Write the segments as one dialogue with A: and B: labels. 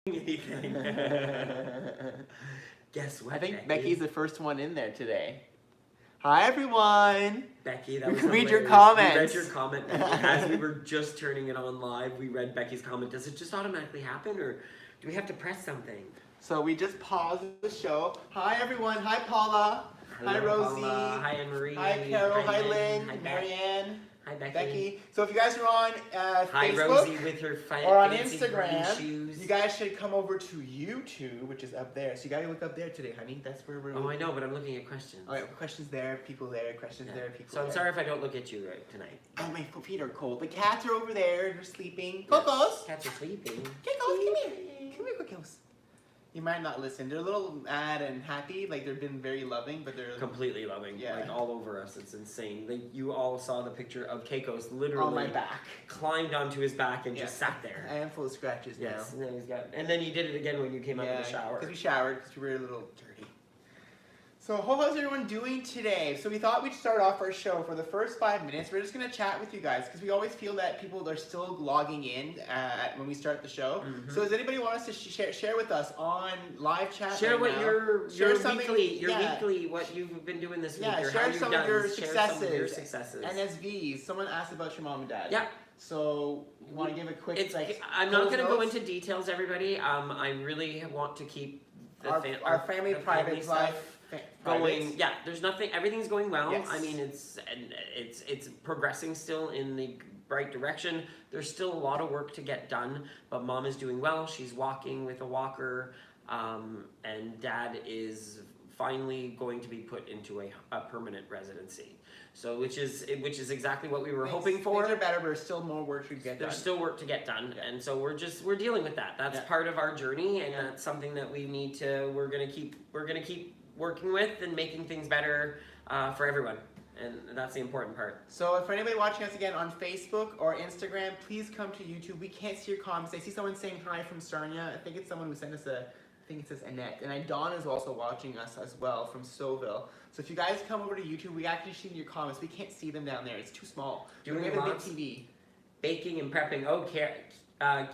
A: anything. Guess what?
B: I think
A: Becky?
B: Becky's the first one in there today. Hi everyone.
A: Becky, that was
B: Read your
A: hilarious.
B: comments.
A: We read your comment, Becky. As we were just turning it on live, we read Becky's comment. Does it just automatically happen, or do we have to press something?
B: So we just paused the show. Hi everyone. Hi Paula.
A: Hello,
B: hi Rosie.
A: Paula. Hi Anne-Marie.
B: Hi Carol. Hi Lynn.
A: Hi
B: Marianne.
A: Hi Becky.
B: Becky. So if you guys are on
A: Hi
B: Facebook
A: Rosie with her
B: or on
A: fancy green
B: Instagram,
A: shoes.
B: you guys should come over to YouTube, which is up there. So you gotta look up there today, honey. That's where we're.
A: Oh, I know, but I'm looking at questions.
B: All right, questions there, people there, questions there, people
A: So I'm
B: there.
A: sorry if I don't look at you right tonight.
B: Oh, my feet are cold. The cats are over there. They're sleeping. Cocos.
A: Cats are sleeping.
B: Cocos, come here. Come here, Cocos. You might not listen. They're a little mad and happy. Like, they've been very loving, but they're...
A: Completely loving.
B: Yeah.
A: Like, all over us. It's insane. Like, you all saw the picture of Keiko's literally...
B: on my back.
A: Climbed onto his back and just sat there.
B: I am full of scratches
A: Yes.
B: now.
A: And then you did it again when you came out of the shower.
B: Because we showered, because we were a little dirty. So how's everyone doing today? So we thought we'd start off our show for the first 5 minutes. We're just going to chat with you guys because we always feel that people are still logging in when we start the show.
A: Mm-hmm.
B: So does anybody want us to share with us on live chat?
A: Share
B: right
A: what
B: now?
A: your
B: Yeah.
A: weekly, what you've been doing this week,
B: Yeah,
A: or
B: share
A: how you've
B: some
A: done.
B: of your
A: Share
B: successes.
A: some of your successes.
B: NSVs. Someone asked about your mom and dad.
A: Yeah.
B: So you want to give a quick?
A: I'm not going to go
B: notes?
A: into details, everybody. I really want to keep
B: our family private life.
A: Going, yeah, there's nothing, everything's going well.
B: Yes.
A: I mean, it's progressing still in the right direction. There's still a lot of work to get done, but mom is doing well. She's walking with a walker, and dad is finally going to be put into a permanent residency. So, which is exactly what we were hoping for.
B: Things are better, but there's still more work to get done.
A: There's still work to get done, and so we're dealing with that. That's part of our journey, and that's something that we need to. We're gonna keep working with and making things better for everyone, and that's the important part.
B: So for anybody watching us again on Facebook or Instagram, please come to YouTube. We can't see your comments. I see someone saying hi from Sarnia. I think it's someone who sent us I think it says Annette. And Dawn is also watching us as well from Stouffville. So if you guys come over to YouTube, we actually see your comments. We can't see them down there. It's too small. We have a big TV.
A: Baking and prepping. Oh,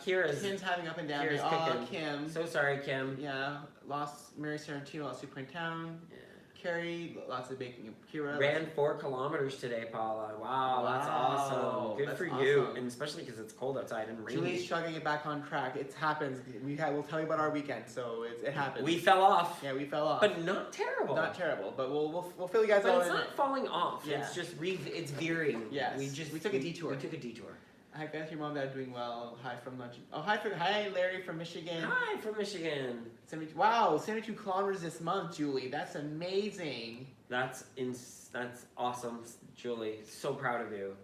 A: Kira's...
B: Kim's having up and down.
A: Kira's cooking.
B: Kim.
A: So sorry, Kim.
B: Yeah. Lost Mary Sarantino, lost super in town. Yeah. Carrie, lots of baking. Kira
A: ran 4 kilometers today, Paula. Wow, that's awesome. Good for you, and especially because it's cold outside and rainy.
B: Julie's trying to get back on track. It happens. We'll tell you about our weekend, so it happens.
A: We fell off.
B: Yeah, we fell off.
A: But not terrible.
B: Not terrible, but we'll fill you guys out.
A: But it's not falling off.
B: Yeah.
A: It's just it's veering.
B: Yes. We took a detour.
A: We took a detour.
B: Hi guys, your mom and dad are doing well. Hi from lunch. Oh, hi Larry from Michigan.
A: Hi from Michigan.
B: 72 kilometers this month, Julie. That's amazing.
A: That's awesome, Julie. So proud of you.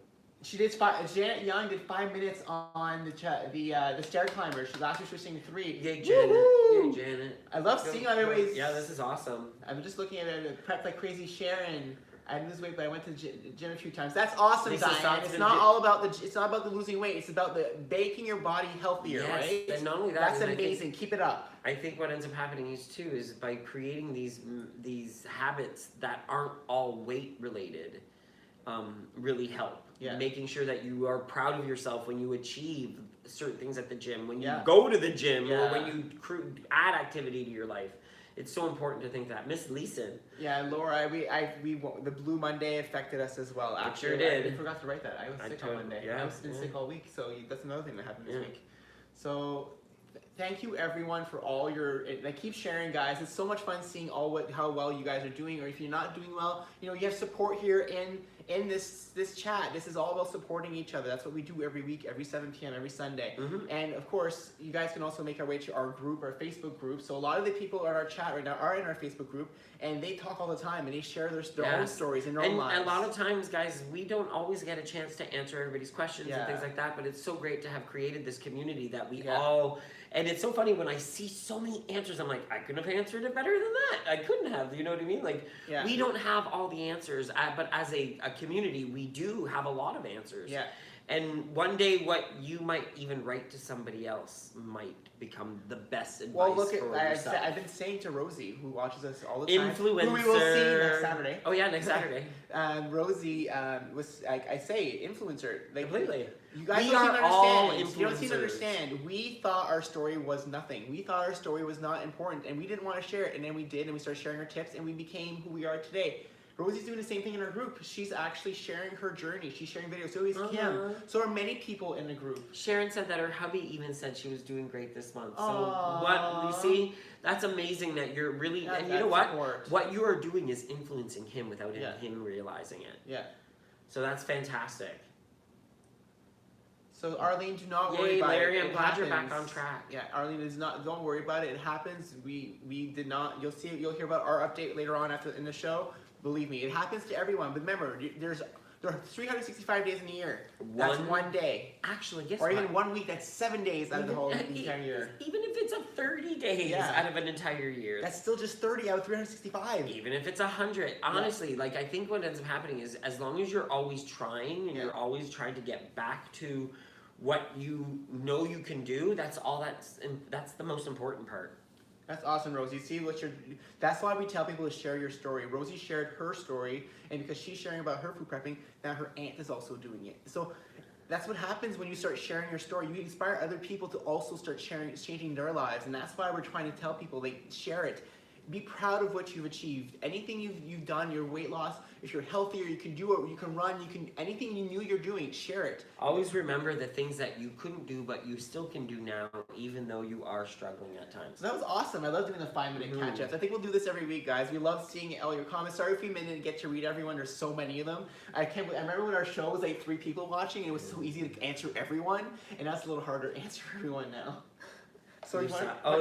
B: She did Janet Young did 5 minutes on the stair climber. Last year she was saying 3.
A: Yay, Janet. Yay, Janet.
B: I love seeing everybody's.
A: Yeah, this is awesome.
B: I'm just looking at it. Prepped like crazy, Sharon. I lose weight, but I went to the gym a few times. That's awesome, Diane. It's not all about the losing weight. It's about the making your body healthier, right?
A: And not only that,
B: that's amazing. Keep it up.
A: I think what ends up happening is by creating these habits that aren't all weight related, really help.
B: Yeah.
A: Making sure that you are proud of yourself when you achieve certain things at the gym, when you
B: Yeah.
A: go to the gym,
B: Yeah.
A: or when you add activity to your life. It's so important to think that. Miss Leeson.
B: Yeah, Laura, the Blue Monday affected us as well. Actually,
A: sure did.
B: I forgot to write that. I was sick on Monday.
A: Yeah,
B: I was been sick all week, so that's another thing that happened this week. So, thank you everyone for all your. Keep sharing, guys. It's so much fun seeing how well you guys are doing. Or if you're not doing well, you have support here in this chat. This is all about supporting each other. That's what we do every week, every 7 p.m., every Sunday.
A: Mm-hmm.
B: And of course, you guys can also make our way to our group, our Facebook group. So a lot of the people in our chat right now are in our Facebook group, and they talk all the time, and they share their own stories and their own lives.
A: And a lot of times, guys, we don't always get a chance to answer everybody's questions and things like that, but it's so great to have created this community that we all... And it's so funny when I see so many answers, I'm like, I couldn't have answered it better than that. I couldn't have, you know what I mean? Like, we don't have all the answers, but as a community, we do have a lot of answers.
B: Yeah.
A: And one day, what you might even write to somebody else might become the best advice
B: Well, look
A: for
B: at
A: yourself.
B: I've been saying to Rosie, who watches us all the time,
A: Influencer.
B: who we will see next Saturday.
A: Oh yeah, next Saturday.
B: Rosie was I say influencer. Like,
A: Completely.
B: You guys
A: We
B: don't seem to
A: are all
B: understand. You don't seem to
A: influencers.
B: understand. We thought our story was nothing. We thought our story was not important, and we didn't want to share it. And then we did, and we started sharing our tips, and we became who we are today. Rosie's doing the same thing in her group. She's actually sharing her journey. She's sharing videos. So is Kim. So are many people in the group.
A: Sharon said that her hubby even said she was doing great this month. So
B: Aww.
A: what you see, that's amazing that you're really, and you know what?
B: Support.
A: What you are doing is influencing him without him realizing it.
B: Yeah.
A: So that's fantastic.
B: So Arlene, do not worry
A: Yay,
B: about
A: Larry,
B: it.
A: I'm glad you're back on track.
B: Yeah, Arlene is not. Don't worry about it. It happens. We did not. You'll see. You'll hear about our update later on in the show. Believe me, it happens to everyone. But remember, there are 365 days in a year. That's one day.
A: Actually, guess
B: or
A: what?
B: even 1 week. That's 7 days out of the whole entire year.
A: Even if it's a 30 days out of an entire year.
B: That's still just 30 out of 365.
A: Even if it's 100. Honestly, like I think what ends up happening is as long as you're always trying and you're always trying to get back to what you know you can do, that's the most important part.
B: That's awesome, Rosie. See what you're. That's why we tell people to share your story. Rosie shared her story, and because she's sharing about her food prepping, now her aunt is also doing it. So that's what happens when you start sharing your story. You inspire other people to also start sharing, changing their lives, and that's why we're trying to tell people, like, share it. Be proud of what you've achieved. Anything you've done, your weight loss, if you're healthier, you can do it, you can run, anything you knew you're doing, share it.
A: Always remember the things that you couldn't do, but you still can do now, even though you are struggling at times.
B: So that was awesome. I love doing the 5-minute catch-ups. I think we'll do this every week, guys. We love seeing all your comments. Sorry if we didn't get to read everyone. There's so many of them. I remember when our show was like 3 people watching, and it was so easy to answer everyone, and now it's a little harder to answer everyone now. So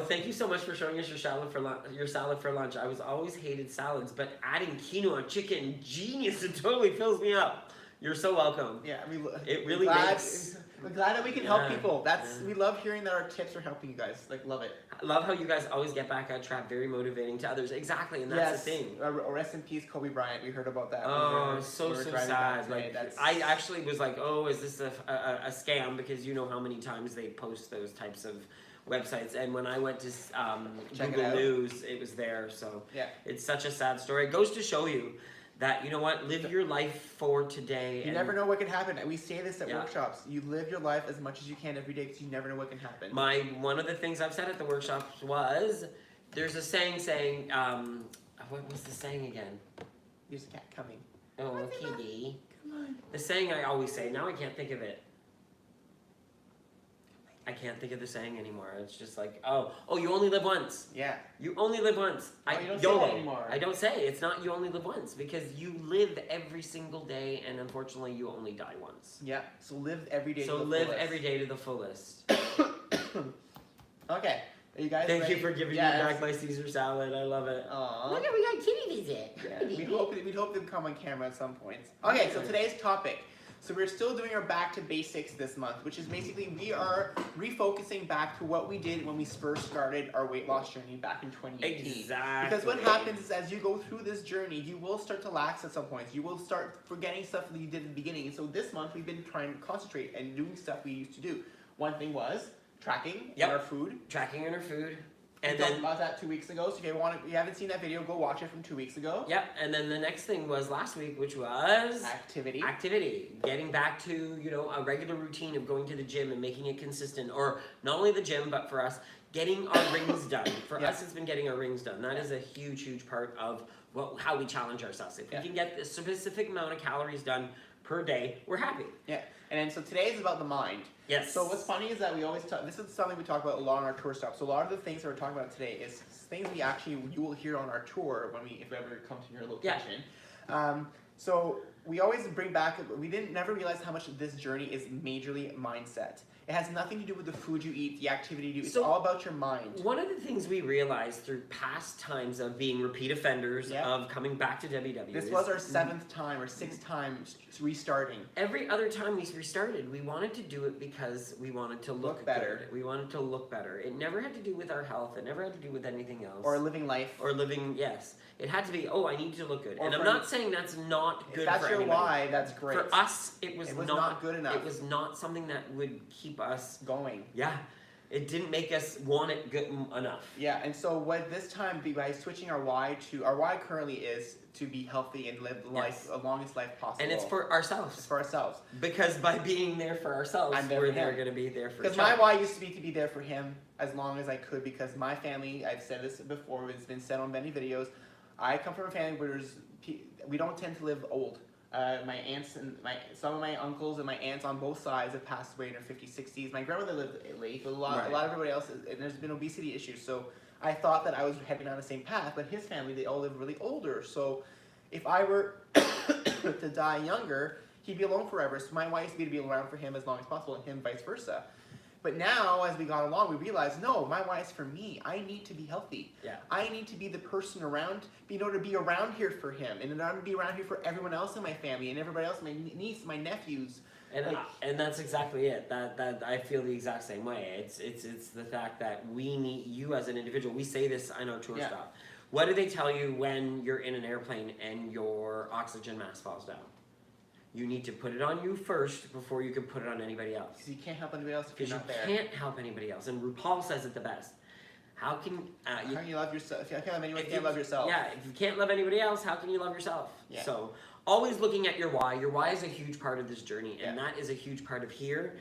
A: thank you so much for showing us your salad for lunch. I was always hated salads, but adding quinoa, chicken, genius! It totally fills me up. You're so welcome.
B: Yeah,
A: it really makes.
B: We're glad that we can help people. We love hearing that our tips are helping you guys. Like, love it.
A: I love how you guys always get back on track. Very motivating to others. Exactly, and that's the thing.
B: Rest in peace, Kobe Bryant. We heard about that.
A: Oh, so sad. Like, I actually was like, oh, is this a scam? Because you know how many times they post those types of websites, and when I went to Google News, it was there. So it's such a sad story. It goes to show you that, you know what, live your life for today.
B: You never know what can happen. We say this at workshops. You live your life as much as you can every day because you never know what can happen.
A: One of the things I've said at the workshops was, there's a saying, what was the saying again?
B: There's a cat coming.
A: Oh, kitty. Come on. The saying I always say, now I can't think of it. I can't think of the saying anymore. It's just like, oh, you only live once.
B: Yeah.
A: You only live once.
B: You don't
A: YOLO.
B: say that anymore.
A: I don't say it's not you only live once, because you live every single day, and unfortunately you only die once.
B: Yeah. So live every day.
A: So live every day to the fullest.
B: Okay. Are you guys
A: Thank
B: ready?
A: you for giving me back my Caesar salad. I love it.
B: Aww.
A: Look at, we got kitty visit.
B: Yeah. We'd hope they'd come on camera at some point. Okay, so today's topic. So we're still doing our back to basics this month, which is basically we are refocusing back to what we did when we first started our weight loss journey back in 2018.
A: Exactly.
B: Because what happens is as you go through this journey, you will start to lax at some points. You will start forgetting stuff that you did at the beginning. And so this month we've been trying to concentrate and doing stuff we used to do. One thing was tracking our food.
A: Tracking in our food.
B: And we talked about that 2 weeks ago, so if you haven't seen that video, go watch it from 2 weeks ago.
A: Yep, and then the next thing was last week, which was... Activity. Getting back to, a regular routine of going to the gym and making it consistent. Or not only the gym, but for us, getting our rings done. For us, it's been getting our rings done. That is a huge, huge part of how we challenge ourselves. If we can get a specific amount of calories done per day, we're happy.
B: Yeah, and then so today is about the mind.
A: Yes.
B: So what's funny is that we always talk, this is something we talk about a lot on our tour stuff. So a lot of the things that we're talking about today is things you will hear on our tour if we ever come to your location. Yeah. So we always bring back, we never realize how much this journey is majorly mindset. It has nothing to do with the food you eat, the activity you do. It's
A: So,
B: all about your mind.
A: One of the things we realized through past times of being repeat offenders,
B: Yep.
A: of coming back to WW,
B: This
A: is
B: was our 7th time or 6th time restarting.
A: every other time we restarted, we wanted to do it because we wanted to look
B: better.
A: good. We wanted to look better. It never had to do with our health. It never had to do with anything else.
B: Or living life.
A: Or living, yes. It had to be, oh, I need to look good.
B: Or
A: And I'm
B: for-
A: not saying that's not good
B: If that's
A: for
B: your
A: anybody.
B: why, that's great.
A: For us, it was
B: not good enough.
A: It was not something that would keep us
B: Going.
A: Yeah, it didn't make us want it good enough.
B: Yeah, and so what this time, by switching our why currently is to be healthy and live life, the longest life possible.
A: And it's for ourselves.
B: It's for ourselves.
A: Because by being there for ourselves,
B: I'm there
A: we're
B: for him.
A: going to be there for
B: Because
A: each
B: my
A: other.
B: why used to be there for him as long as I could, because my family, I've said this before, it's been said on many videos, I come from a family where we don't tend to live old. My aunts and some of my uncles and my aunts on both sides have passed away in their 50s, 60s. My grandmother lived late, but a lot of everybody else, and there's been obesity issues. So I thought that I was heading down the same path, but his family, they all live really older. So if I were to die younger, he'd be alone forever. So my why used to be around for him as long as possible, and him vice versa. But now, as we got along, we realized, no, my why is for me. I need to be healthy.
A: Yeah.
B: I need to be the person around, in order to be around here for him, and in order to be around here for everyone else in my family, and everybody else, my niece, my nephews.
A: And that's exactly it. That I feel the exact same way. It's the fact that we need you as an individual. We say this, I know, tour stop. What do they tell you when you're in an airplane and your oxygen mask falls down? You need to put it on you first before you can put it on anybody else.
B: Because you can't help anybody else if you're
A: Because
B: not there.
A: you can't help anybody else. And RuPaul says it the best. How can
B: How can you love yourself? If you can't love anyone, you can't love yourself.
A: Yeah, if you can't love anybody else, how can you love yourself?
B: Yeah.
A: So always looking at your why. Your why is a huge part of this journey, and that is a huge part of here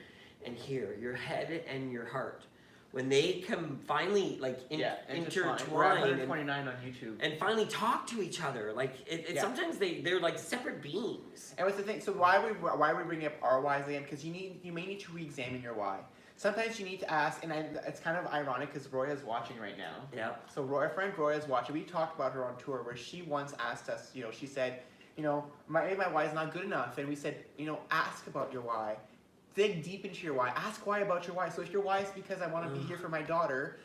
A: and here. Your head and your heart. When they can finally intertwine
B: We're at 129 on YouTube.
A: and finally talk to each other, like sometimes they're like separate beings.
B: And what's the thing? So why we bring up our whys again? Because you may need to re-examine your why. Sometimes you need to ask, and it's kind of ironic because Roya's watching right now.
A: Yeah.
B: So our friend Roya's watching. We talked about her on tour where she once asked us, she said, maybe my why is not good enough, and we said, ask about your why. Dig deep into your why. Ask why about your why. So if your why is because I want to be here for my daughter,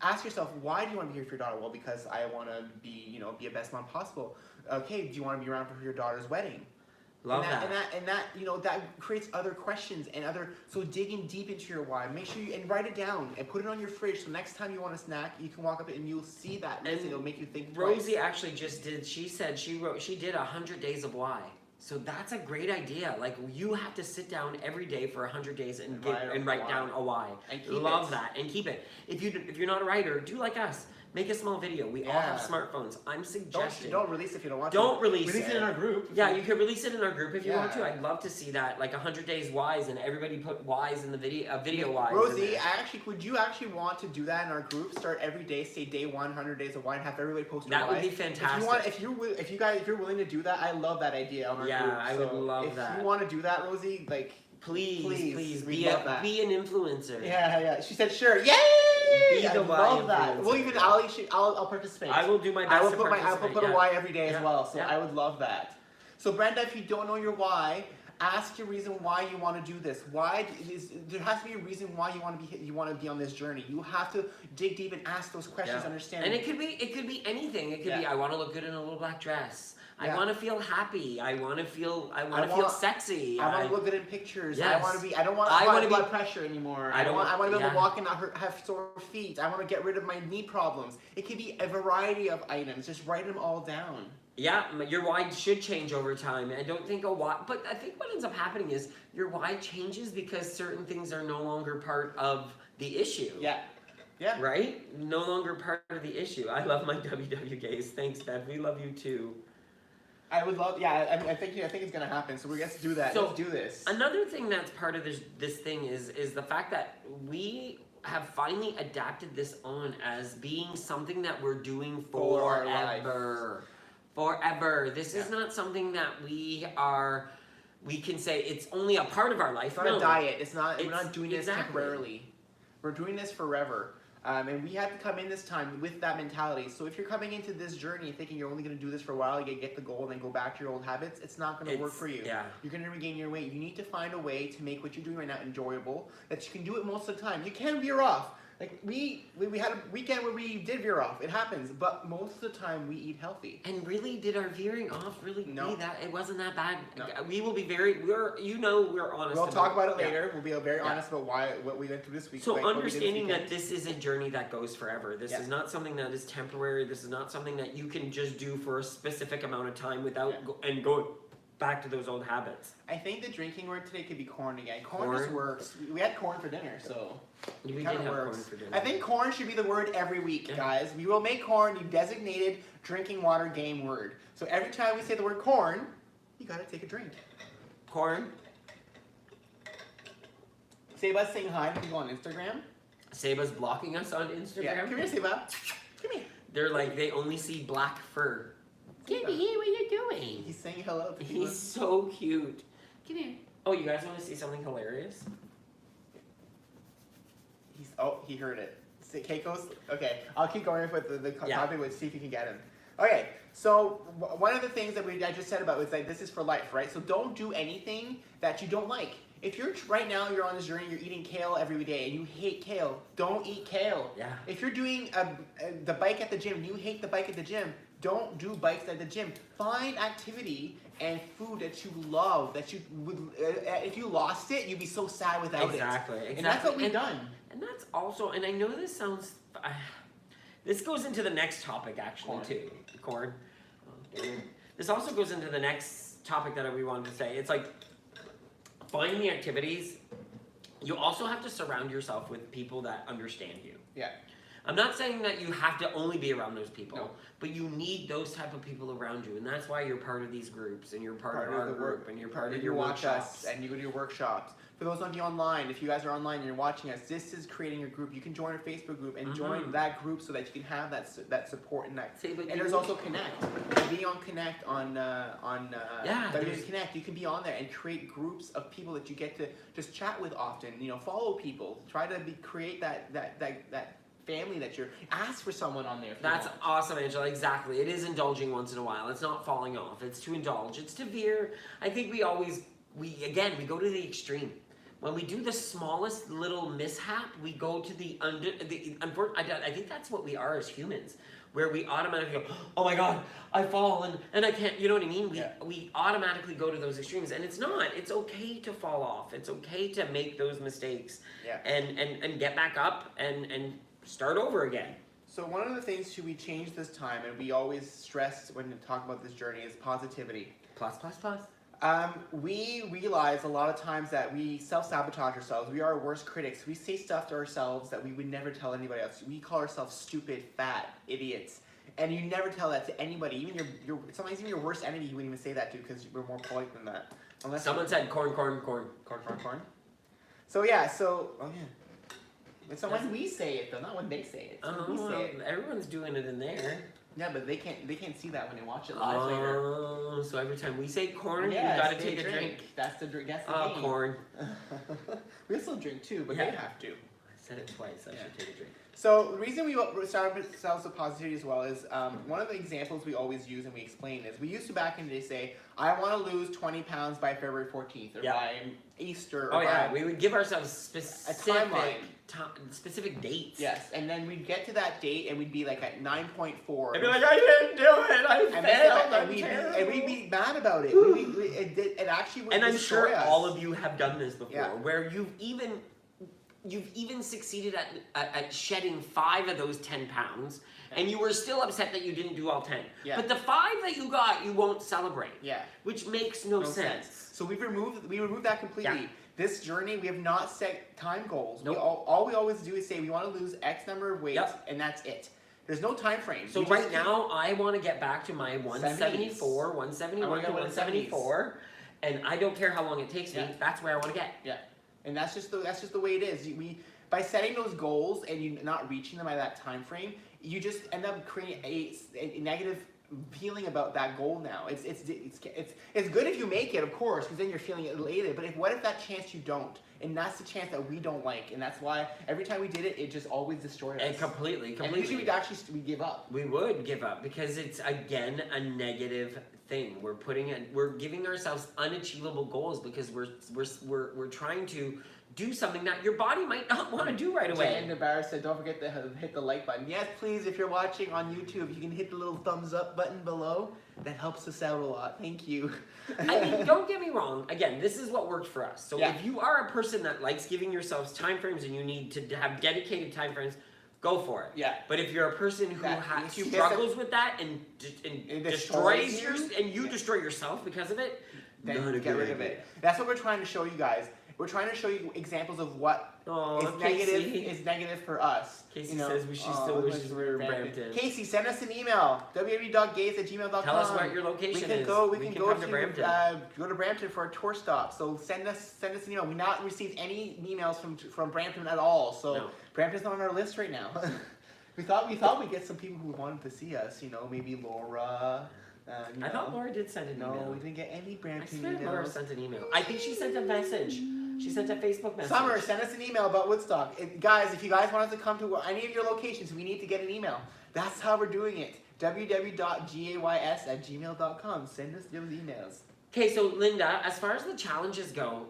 B: ask yourself, why do you want to be here for your daughter? Well, because I want to be a best mom possible. Okay, do you want to be around for your daughter's wedding?
A: Love
B: And that creates other questions so digging deep into your why. Make sure and write it down and put it on your fridge so next time you want a snack, you can walk up and you'll see that and it'll make you think twice.
A: Rosie actually just did, she said she did 100 days of why. So that's a great idea. Like you have to sit down every day for 100 days and write down a why.
B: And
A: Love that and keep it. If you're not a writer, do like us. Make a small video. We all have smartphones. I'm suggesting.
B: Don't release it if you don't want to.
A: Don't release
B: it in our group.
A: Yeah, you can release it in our group if you want to. I'd love to see that, like 100 days whys, and everybody put whys in the video whys.
B: Rosie, would you actually want to do that in our group? Start every day, say day 100 days of why, and have everybody post.
A: That would be fantastic.
B: If you're willing to do that, I love that idea on our group.
A: Yeah, I would love that.
B: If you want to do that, Rosie,
A: Please be an influencer.
B: Yeah. She said sure. Yay!
A: Be the
B: I love that. Well, even I'll participate.
A: I will do my best.
B: I will put a why every day as well. So
A: yeah.
B: I would love that. So Brenda, if you don't know your why, ask your reason why you want to do this. There has to be a reason why you want to be on this journey. You have to dig deep and ask those questions. Understand.
A: And it could be anything. It could be I want to look good in a little black dress. I want to feel happy. I want to feel sexy.
B: I want to look good in pictures.
A: Yes.
B: I don't want high blood pressure anymore. I want to be able to walk and not have sore feet. I want to get rid of my knee problems. It could be a variety of items. Just write them all down.
A: Yeah, your why should change over time. I don't think but I think what ends up happening is your why changes because certain things are no longer part of the issue.
B: Yeah. Yeah.
A: Right? No longer part of the issue. I love my WW gays. Thanks, Bev. We love you too.
B: I would love, I think it's gonna happen. So let's do that.
A: So
B: let's do this.
A: Another thing that's part of this thing is the fact that we have finally adapted this on as being something that we're doing forever. Forever. This is not something that we can say it's only a part of our life.
B: It's not a diet. We're not doing this temporarily. We're doing this forever. And we have to come in this time with that mentality. So if you're coming into this journey thinking you're only going to do this for a while, you get the goal and then go back to your old habits, it's not going to work for you.
A: Yeah.
B: You're going to regain your weight. You need to find a way to make what you're doing right now enjoyable, that you can do it most of the time. You can veer off. Like we had a weekend where we did veer off. It happens, but most of the time we eat healthy.
A: And really, did our veering off really be that? It wasn't that bad.
B: No.
A: We will be we're honest.
B: We'll talk about it later.
A: Yeah.
B: We'll be very honest about what we went through this week.
A: So understanding that this is a journey that goes forever. This is not something that is temporary. This is not something that you can just do for a specific amount of time without going back to those old habits.
B: I think the drinking word today could be corn again. Corn just works. We had corn for dinner, so
A: we
B: it
A: did
B: kind of
A: have
B: works.
A: corn for dinner.
B: I think corn should be the word every week, guys. We will make corn the designated drinking water game word. So every time we say the word corn, you gotta take a drink.
A: Corn.
B: Seba's saying hi to people on Instagram.
A: Seba's blocking us on Instagram.
B: Yeah, come here, Seba. Come here.
A: They're like, they only see black fur. Get me here, what are you doing?
B: He's saying hello to people.
A: He's so cute. Come here. Oh, you guys want to see something hilarious?
B: He heard it. Keiko's, okay, I'll keep going with the topic, see if you can get him. Okay, so one of the things that I just said about was that this is for life, right? So don't do anything that you don't like. If you're right now, you're on this journey, you're eating kale every day, and you hate kale, don't eat kale.
A: Yeah.
B: If you're doing the bike at the gym, and you hate the bike at the gym, don't do bikes at the gym. Find activity and food that you love, that you would, if you lost it, you'd be so sad without it.
A: Exactly.
B: And that's what we've done.
A: And that's also, and I know this sounds, this goes into the next topic actually too. Corn. This also goes into the next topic that we wanted to say. It's like, find the activities. You also have to surround yourself with people that understand you.
B: Yeah.
A: I'm not saying that you have to only be around those people, but you need those type of people around you, and that's why you're part of these groups, and you're part of our group, and you're part of your workshops.
B: And you go to your workshops. For those of you online, if you guys are online and you're watching us, this is creating your group. You can join our Facebook group and join that group so that you can have that support and that. And there's also Connect. Be on Connect on Connect. You can be on there and create groups of people that you get to just chat with often. You know, follow people. Try to create that family that you're. Ask for someone on there.
A: That's awesome, Angela. Exactly. It is indulging once in a while. It's not falling off. It's to indulge. It's to veer. I think we go to the extreme. When we do the smallest little mishap, we go to the I think that's what we are as humans, where we automatically go, oh my God, I fall and I can't, you know what I mean? We automatically go to those extremes, and it's not. It's okay to fall off. It's okay to make those mistakes and get back up and start over again.
B: So one of the things we changed this time, and we always stress when we talk about this journey, is positivity.
A: Plus.
B: We realize a lot of times that we self-sabotage ourselves. We are our worst critics. We say stuff to ourselves that we would never tell anybody else. We call ourselves stupid, fat, idiots. And you never tell that to anybody. Even sometimes even your worst enemy you wouldn't even say that to, because we're more polite than that. Unless
A: someone said corn.
B: So yeah, It's not when we say it though, not when they say it. It's when we say it.
A: Everyone's doing it in there.
B: Yeah, but they can't see that when they watch it live later.
A: Oh, so every time we say corn, you gotta take a drink.
B: That's the drink. That's the game.
A: Corn.
B: We still drink too, but they have to.
A: I said it twice. I should take a drink.
B: So the reason we started ourselves with positivity as well is one of the examples we always use and we explain is we used to back in the day say, I want to lose 20 pounds by February 14th or by Easter. Or
A: we would give ourselves specific specific dates.
B: Yes, and then we'd get to that date and we'd be like at 9.4.
A: I'd be like, I didn't do it. I failed.
B: And we'd be mad about it. It actually would.
A: And I'm sure
B: us.
A: all of you have done this before, where you've even succeeded at shedding 5 of those 10 pounds, and you were still upset that you didn't do all 10. Yeah. But the 5 that you got, you won't celebrate. Yeah. Which makes no sense.
B: So we removed that completely. Yeah. This journey, we have not set time goals.
A: Nope.
B: All we always do is say we want to lose X number of weight, and that's it. There's no time frame.
A: So right now, I want to get back to my 174, 171 to 174, and I don't care how long it takes me. That's where I want to get.
B: Yeah. And that's just the way it is. By setting those goals and you not reaching them by that time frame, you just end up creating a negative feeling about that goal now. It's good if you make it, of course, because then you're feeling elated. But what if that chance you don't? And that's the chance that we don't like, and that's why every time we did it, it just always destroyed us.
A: And completely.
B: And usually we give up.
A: We would give up because it's again a negative thing. We're giving ourselves unachievable goals because we're trying to do something that your body might not want to do right away.
B: And Barra said, don't forget to hit the like button. Yes, please, if you're watching on YouTube, you can hit the little thumbs up button below. That helps us out a lot. Thank you.
A: I mean, don't get me wrong. Again, this is what worked for us. So
B: Yeah.
A: if you are a person that likes giving yourselves time frames and you need to have dedicated time frames, go for it.
B: Yeah.
A: But if you're a person who
B: If you miss
A: struggles with that and destroys
B: you,
A: and you destroy yourself because of it,
B: then
A: not a
B: get
A: good
B: rid of
A: idea.
B: it. That's what we're trying to show you guys. We're trying to show you examples of what is negative for us.
A: Casey says she still wishes we were in Brampton.
B: Casey, send us an email. www.gays@gmail.com.
A: Tell us what your location is.
B: We can go to Brampton. Go to Brampton for a tour stop. So send us an email. We've not received any emails from Brampton at all. So
A: No.
B: Brampton's not on our list right now. we thought we'd get some people who wanted to see us. You know, maybe Laura.
A: I thought Laura did send an email.
B: No, we didn't get any
A: I
B: Brampton
A: swear
B: emails.
A: Laura sent an email. I think she sent a message. She sent a Facebook message.
B: Summer, send us an email about Woodstock. Guys, if you guys want us to come to any of your locations, we need to get an email. That's how we're doing it. www.gays@gmail.com. Send us those emails.
A: Okay, so Linda, as far as the challenges go,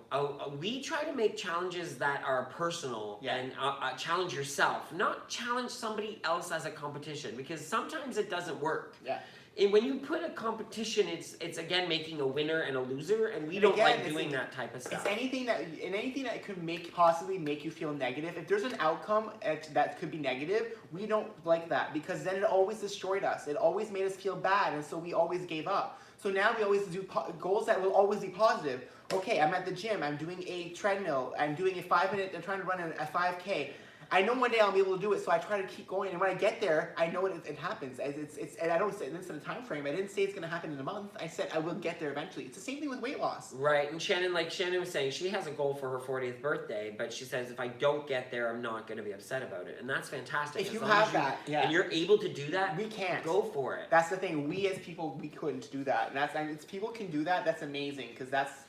A: we try to make challenges that are personal and challenge yourself, not challenge somebody else as a competition, because sometimes it doesn't work.
B: Yeah.
A: And when you put a competition, it's again making a winner and a loser, and we don't like doing that type of stuff.
B: It's anything that could possibly make you feel negative. If there's an outcome that could be negative, we don't like that because then it always destroyed us. It always made us feel bad, and so we always gave up. So now we always do goals that will always be positive. Okay, I'm at the gym. I'm doing a treadmill. I'm doing a 5-minute. I'm trying to run a 5K. I know one day I'll be able to do it, so I try to keep going. And when I get there, I know it happens. And I don't say this in a time frame. I didn't say it's going to happen in a month. I said I will get there eventually. It's the same thing with weight loss.
A: Right. And Shannon, like Shannon was saying, she has a goal for her 40th birthday, but she says if I don't get there, I'm not going to be upset about it. And that's fantastic.
B: If you have that,
A: and you're able to do that,
B: we can't.
A: Go for it.
B: That's the thing. We as people, we couldn't do that. And people can do that. That's amazing because that's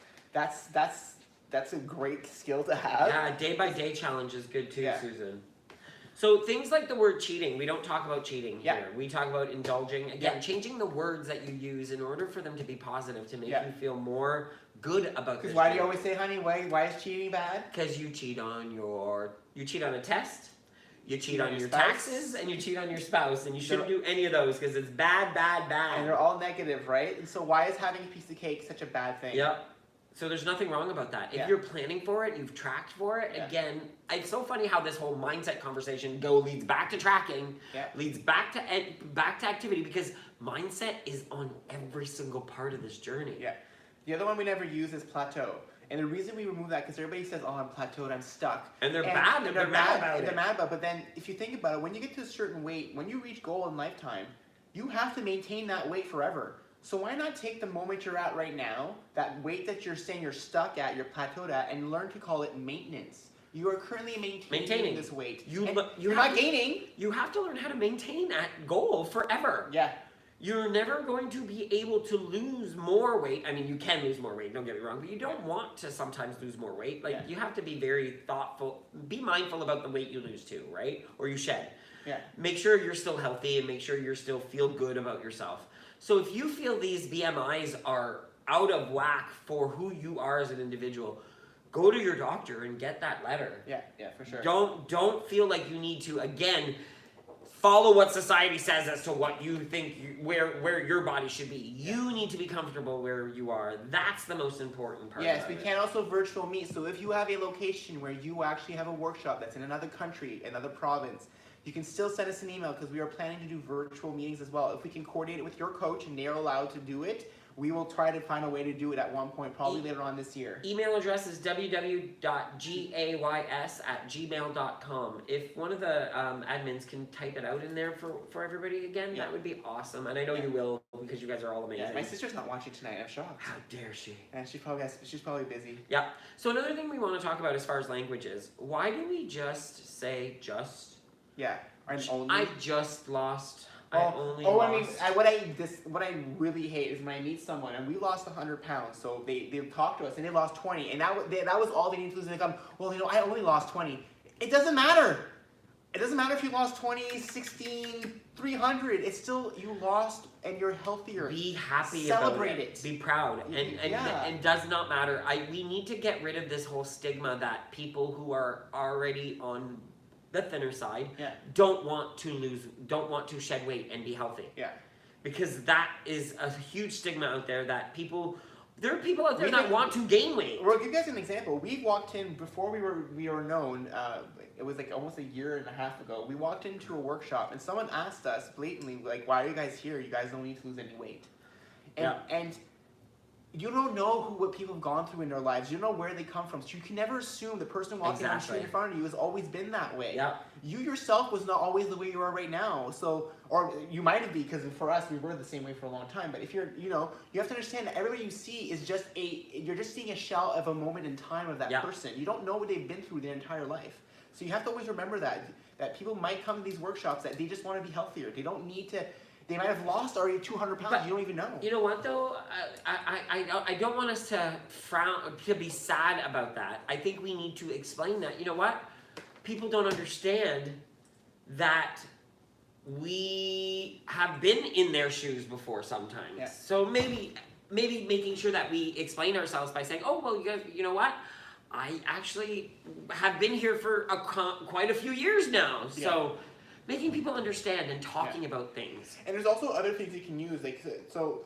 B: a great skill to have.
A: Yeah, day by day challenge is good too,
B: Yeah.
A: Susan. So things like the word cheating, we don't talk about cheating here. We talk about indulging. Again, changing the words that you use in order for them to be positive, to make you feel more good about this.
B: Because why do you always say, honey, why is cheating bad?
A: Because you cheat on a test, you cheat on your taxes, and you cheat on your spouse, and you shouldn't do any of those because it's bad, bad, bad.
B: And they're all negative, right? And so why is having a piece of cake such a bad thing?
A: Yep. So there's nothing wrong about that. If you're planning for it, you've tracked for it, again, it's so funny how this whole mindset conversation leads back to tracking, leads back to activity, because mindset is on every single part of this journey.
B: Yeah. The other one we never use is plateau. And the reason we remove that, because everybody says, oh, I'm plateaued, I'm stuck.
A: And they're mad about it.
B: They're mad about it. But then if you think about it, when you get to a certain weight, when you reach goal in lifetime, you have to maintain that weight forever. So why not take the moment you're at right now, that weight that you're saying you're stuck at, you're plateaued at, and learn to call it maintenance. You are currently maintaining this weight. You're not gaining.
A: You have to learn how to maintain that goal forever.
B: Yeah.
A: You're never going to be able to lose more weight. I mean, you can lose more weight, don't get me wrong, but you don't want to sometimes lose more weight. Like, you have to be very thoughtful, be mindful about the weight you lose too, right? Or you shed.
B: Yeah.
A: Make sure you're still healthy and make sure you still feel good about yourself. So if you feel these BMIs are out of whack for who you are as an individual, go to your doctor and get that letter.
B: Yeah, for sure.
A: Don't feel like you need to, again, follow what society says as to what you think where your body should be. You need to be comfortable where you are. That's the most important part.
B: Yes, we can also virtual meet. So if you have a location where you actually have a workshop that's in another country, another province, you can still send us an email because we are planning to do virtual meetings as well. If we can coordinate it with your coach and they're allowed to do it, we will try to find a way to do it at one point, probably later on this year.
A: Email address is www.gays@gmail.com. If one of the admins can type it out in there for everybody again, that would be awesome. And I know you will, because you guys are all amazing.
B: Yeah, my sister's not watching tonight. I'm shocked.
A: How dare she?
B: And she's probably busy.
A: Yeah. So another thing we want to talk about as far as languages, why do we just say just?
B: Yeah. And only.
A: I just lost
B: What I really hate is when I meet someone and we lost 100 pounds, so they talk to us and they lost 20, and that was all they need to lose, and they come, well, I only lost 20. It doesn't matter. It doesn't matter if you lost 20, 16, 300. It's still, you lost and you're healthier.
A: Be happy
B: Celebrate
A: about
B: it.
A: Be proud. And it does not matter. We need to get rid of this whole stigma that people who are already on the thinner side don't want to shed weight and be healthy.
B: Yeah.
A: Because that is a huge stigma out there that there are people out there that want to gain weight.
B: We'll give you guys an example. We walked in before we were known. It was like almost a year and a half ago. We walked into a workshop and someone asked us blatantly, like, "Why are you guys here? You guys don't need to lose any weight." And you don't know what people have gone through in their lives. You don't know where they come from. So you can never assume the person walking down the street in front of you has always been that way.
A: Yeah.
B: You yourself was not always the way you are right now. So, or you might have been, because for us, we were the same way for a long time. But if you're, you have to understand that everybody you see is you're just seeing a shell of a moment in time of that person. You don't know what they've been through their entire life. So you have to always remember that people might come to these workshops that they just want to be healthier. They don't need to. They might have lost already 200 pounds. But you don't even know.
A: You know what though? I don't want us to be sad about that. I think we need to explain that. You know what? People don't understand that we have been in their shoes before sometimes.
B: Yeah.
A: So maybe making sure that we explain ourselves by saying, "Oh well, you guys, you know what? I actually have been here for quite a few years now." So. Making people understand and talking about things.
B: And there's also other things you can use. Like, so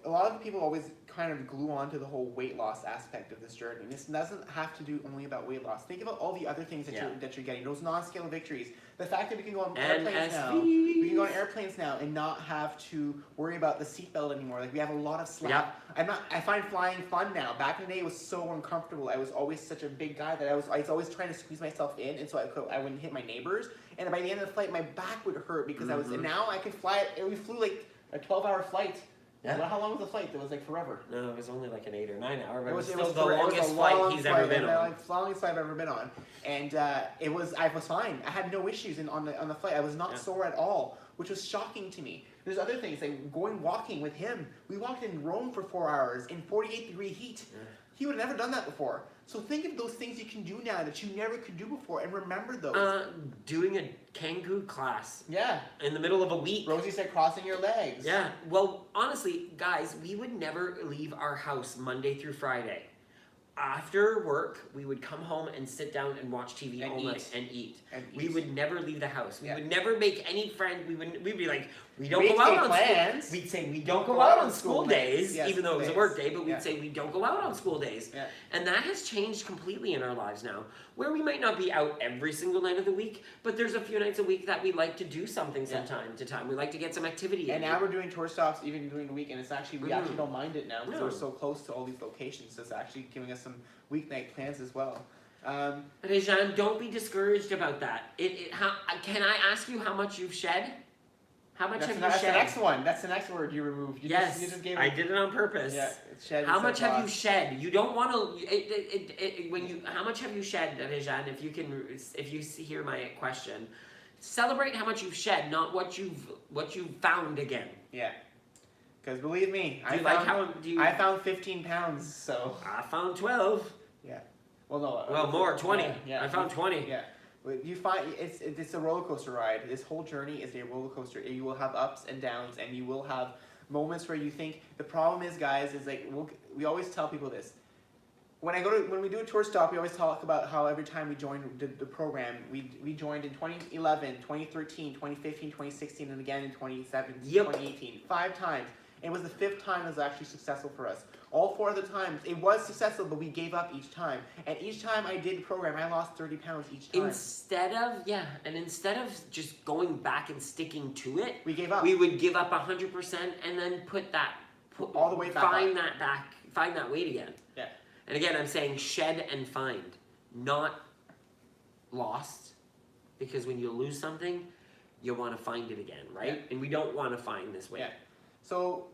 B: a lot of people always kind of glue on to the whole weight loss aspect of this journey. This doesn't have to do only about weight loss. Think about all the other things that you're getting. Those non-scale victories. The fact that we can go on airplanes now. We can go on airplanes now and not have to worry about the seatbelt anymore. Like, we have a lot of slack. I find flying fun now. Back in the day, it was so uncomfortable. I was always such a big guy that I was always trying to squeeze myself in, and so I wouldn't hit my neighbors. And by the end of the flight, my back would hurt because and now I could fly. We flew like a 12-hour flight. Yeah. How long was the flight? It was like forever.
A: No, it was only like an 8 or 9 hour, but
B: it was
A: still the longest flight he's ever been on.
B: Like the longest flight I've ever been on. And I was fine. I had no issues on the flight. I was not sore at all, which was shocking to me. There's other things, like walking with him. We walked in Rome for 4 hours in 48-degree heat. Yeah. He would have never done that before. So think of those things you can do now that you never could do before, and remember those.
A: Doing a Kangoo class.
B: Yeah.
A: In the middle of a week.
B: Rosie said crossing your legs.
A: Yeah. Well, honestly, guys, we would never leave our house Monday through Friday. After work, we would come home and sit down and watch TV all night and eat. We would never leave the house. We would never make any friends. We'd be like, we don't go out on school. We'd say we don't go out on school days, even though it was a work day, but we'd say we don't go out on school days. Yeah. And that has changed completely in our lives now, where we might not be out every single night of the week, but there's a few nights a week that we like to do something from time to time. We like to get some activity in.
B: And now we're doing tour stops even during the week, and it's actually, we actually don't mind it now because we're so close to all these locations. So it's actually giving us some weeknight plans as well.
A: Rejan, don't be discouraged about that. Can I ask you how much you've shed? How much have you shed?
B: That's the next one. That's the next word you removed. You just gave it.
A: I did it on purpose.
B: Yeah, it's shed.
A: How much have you shed? You don't want to. How much have you shed, Rejan? If you hear my question, celebrate how much you've shed, not what you've found again.
B: Yeah. Because believe me, I found 15 pounds. So
A: I found 12.
B: Yeah. Well, no.
A: Well, more 20.
B: Yeah.
A: I found 20.
B: Yeah. You find it's a roller coaster ride. This whole journey is a roller coaster. You will have ups and downs, and you will have moments where you think. The problem is, guys, is like we always tell people this. When we do a tour stop, we always talk about how every time we joined the program, we joined in 2011, 2013, 2015, 2016, and again in 2017, 2018, 5 times. It was the 5th time it was actually successful for us. All 4 other times, it was successful, but we gave up each time. And each time I did the program, I lost 30 pounds each time.
A: Instead of just going back and sticking to it,
B: we gave up.
A: We would give up 100% and then put
B: all the way back.
A: Find that weight again.
B: Yeah.
A: And again, I'm saying shed and find, not lost, because when you lose something, you want to find it again, right? Yeah. And we don't want to find this weight.
B: Yeah. So,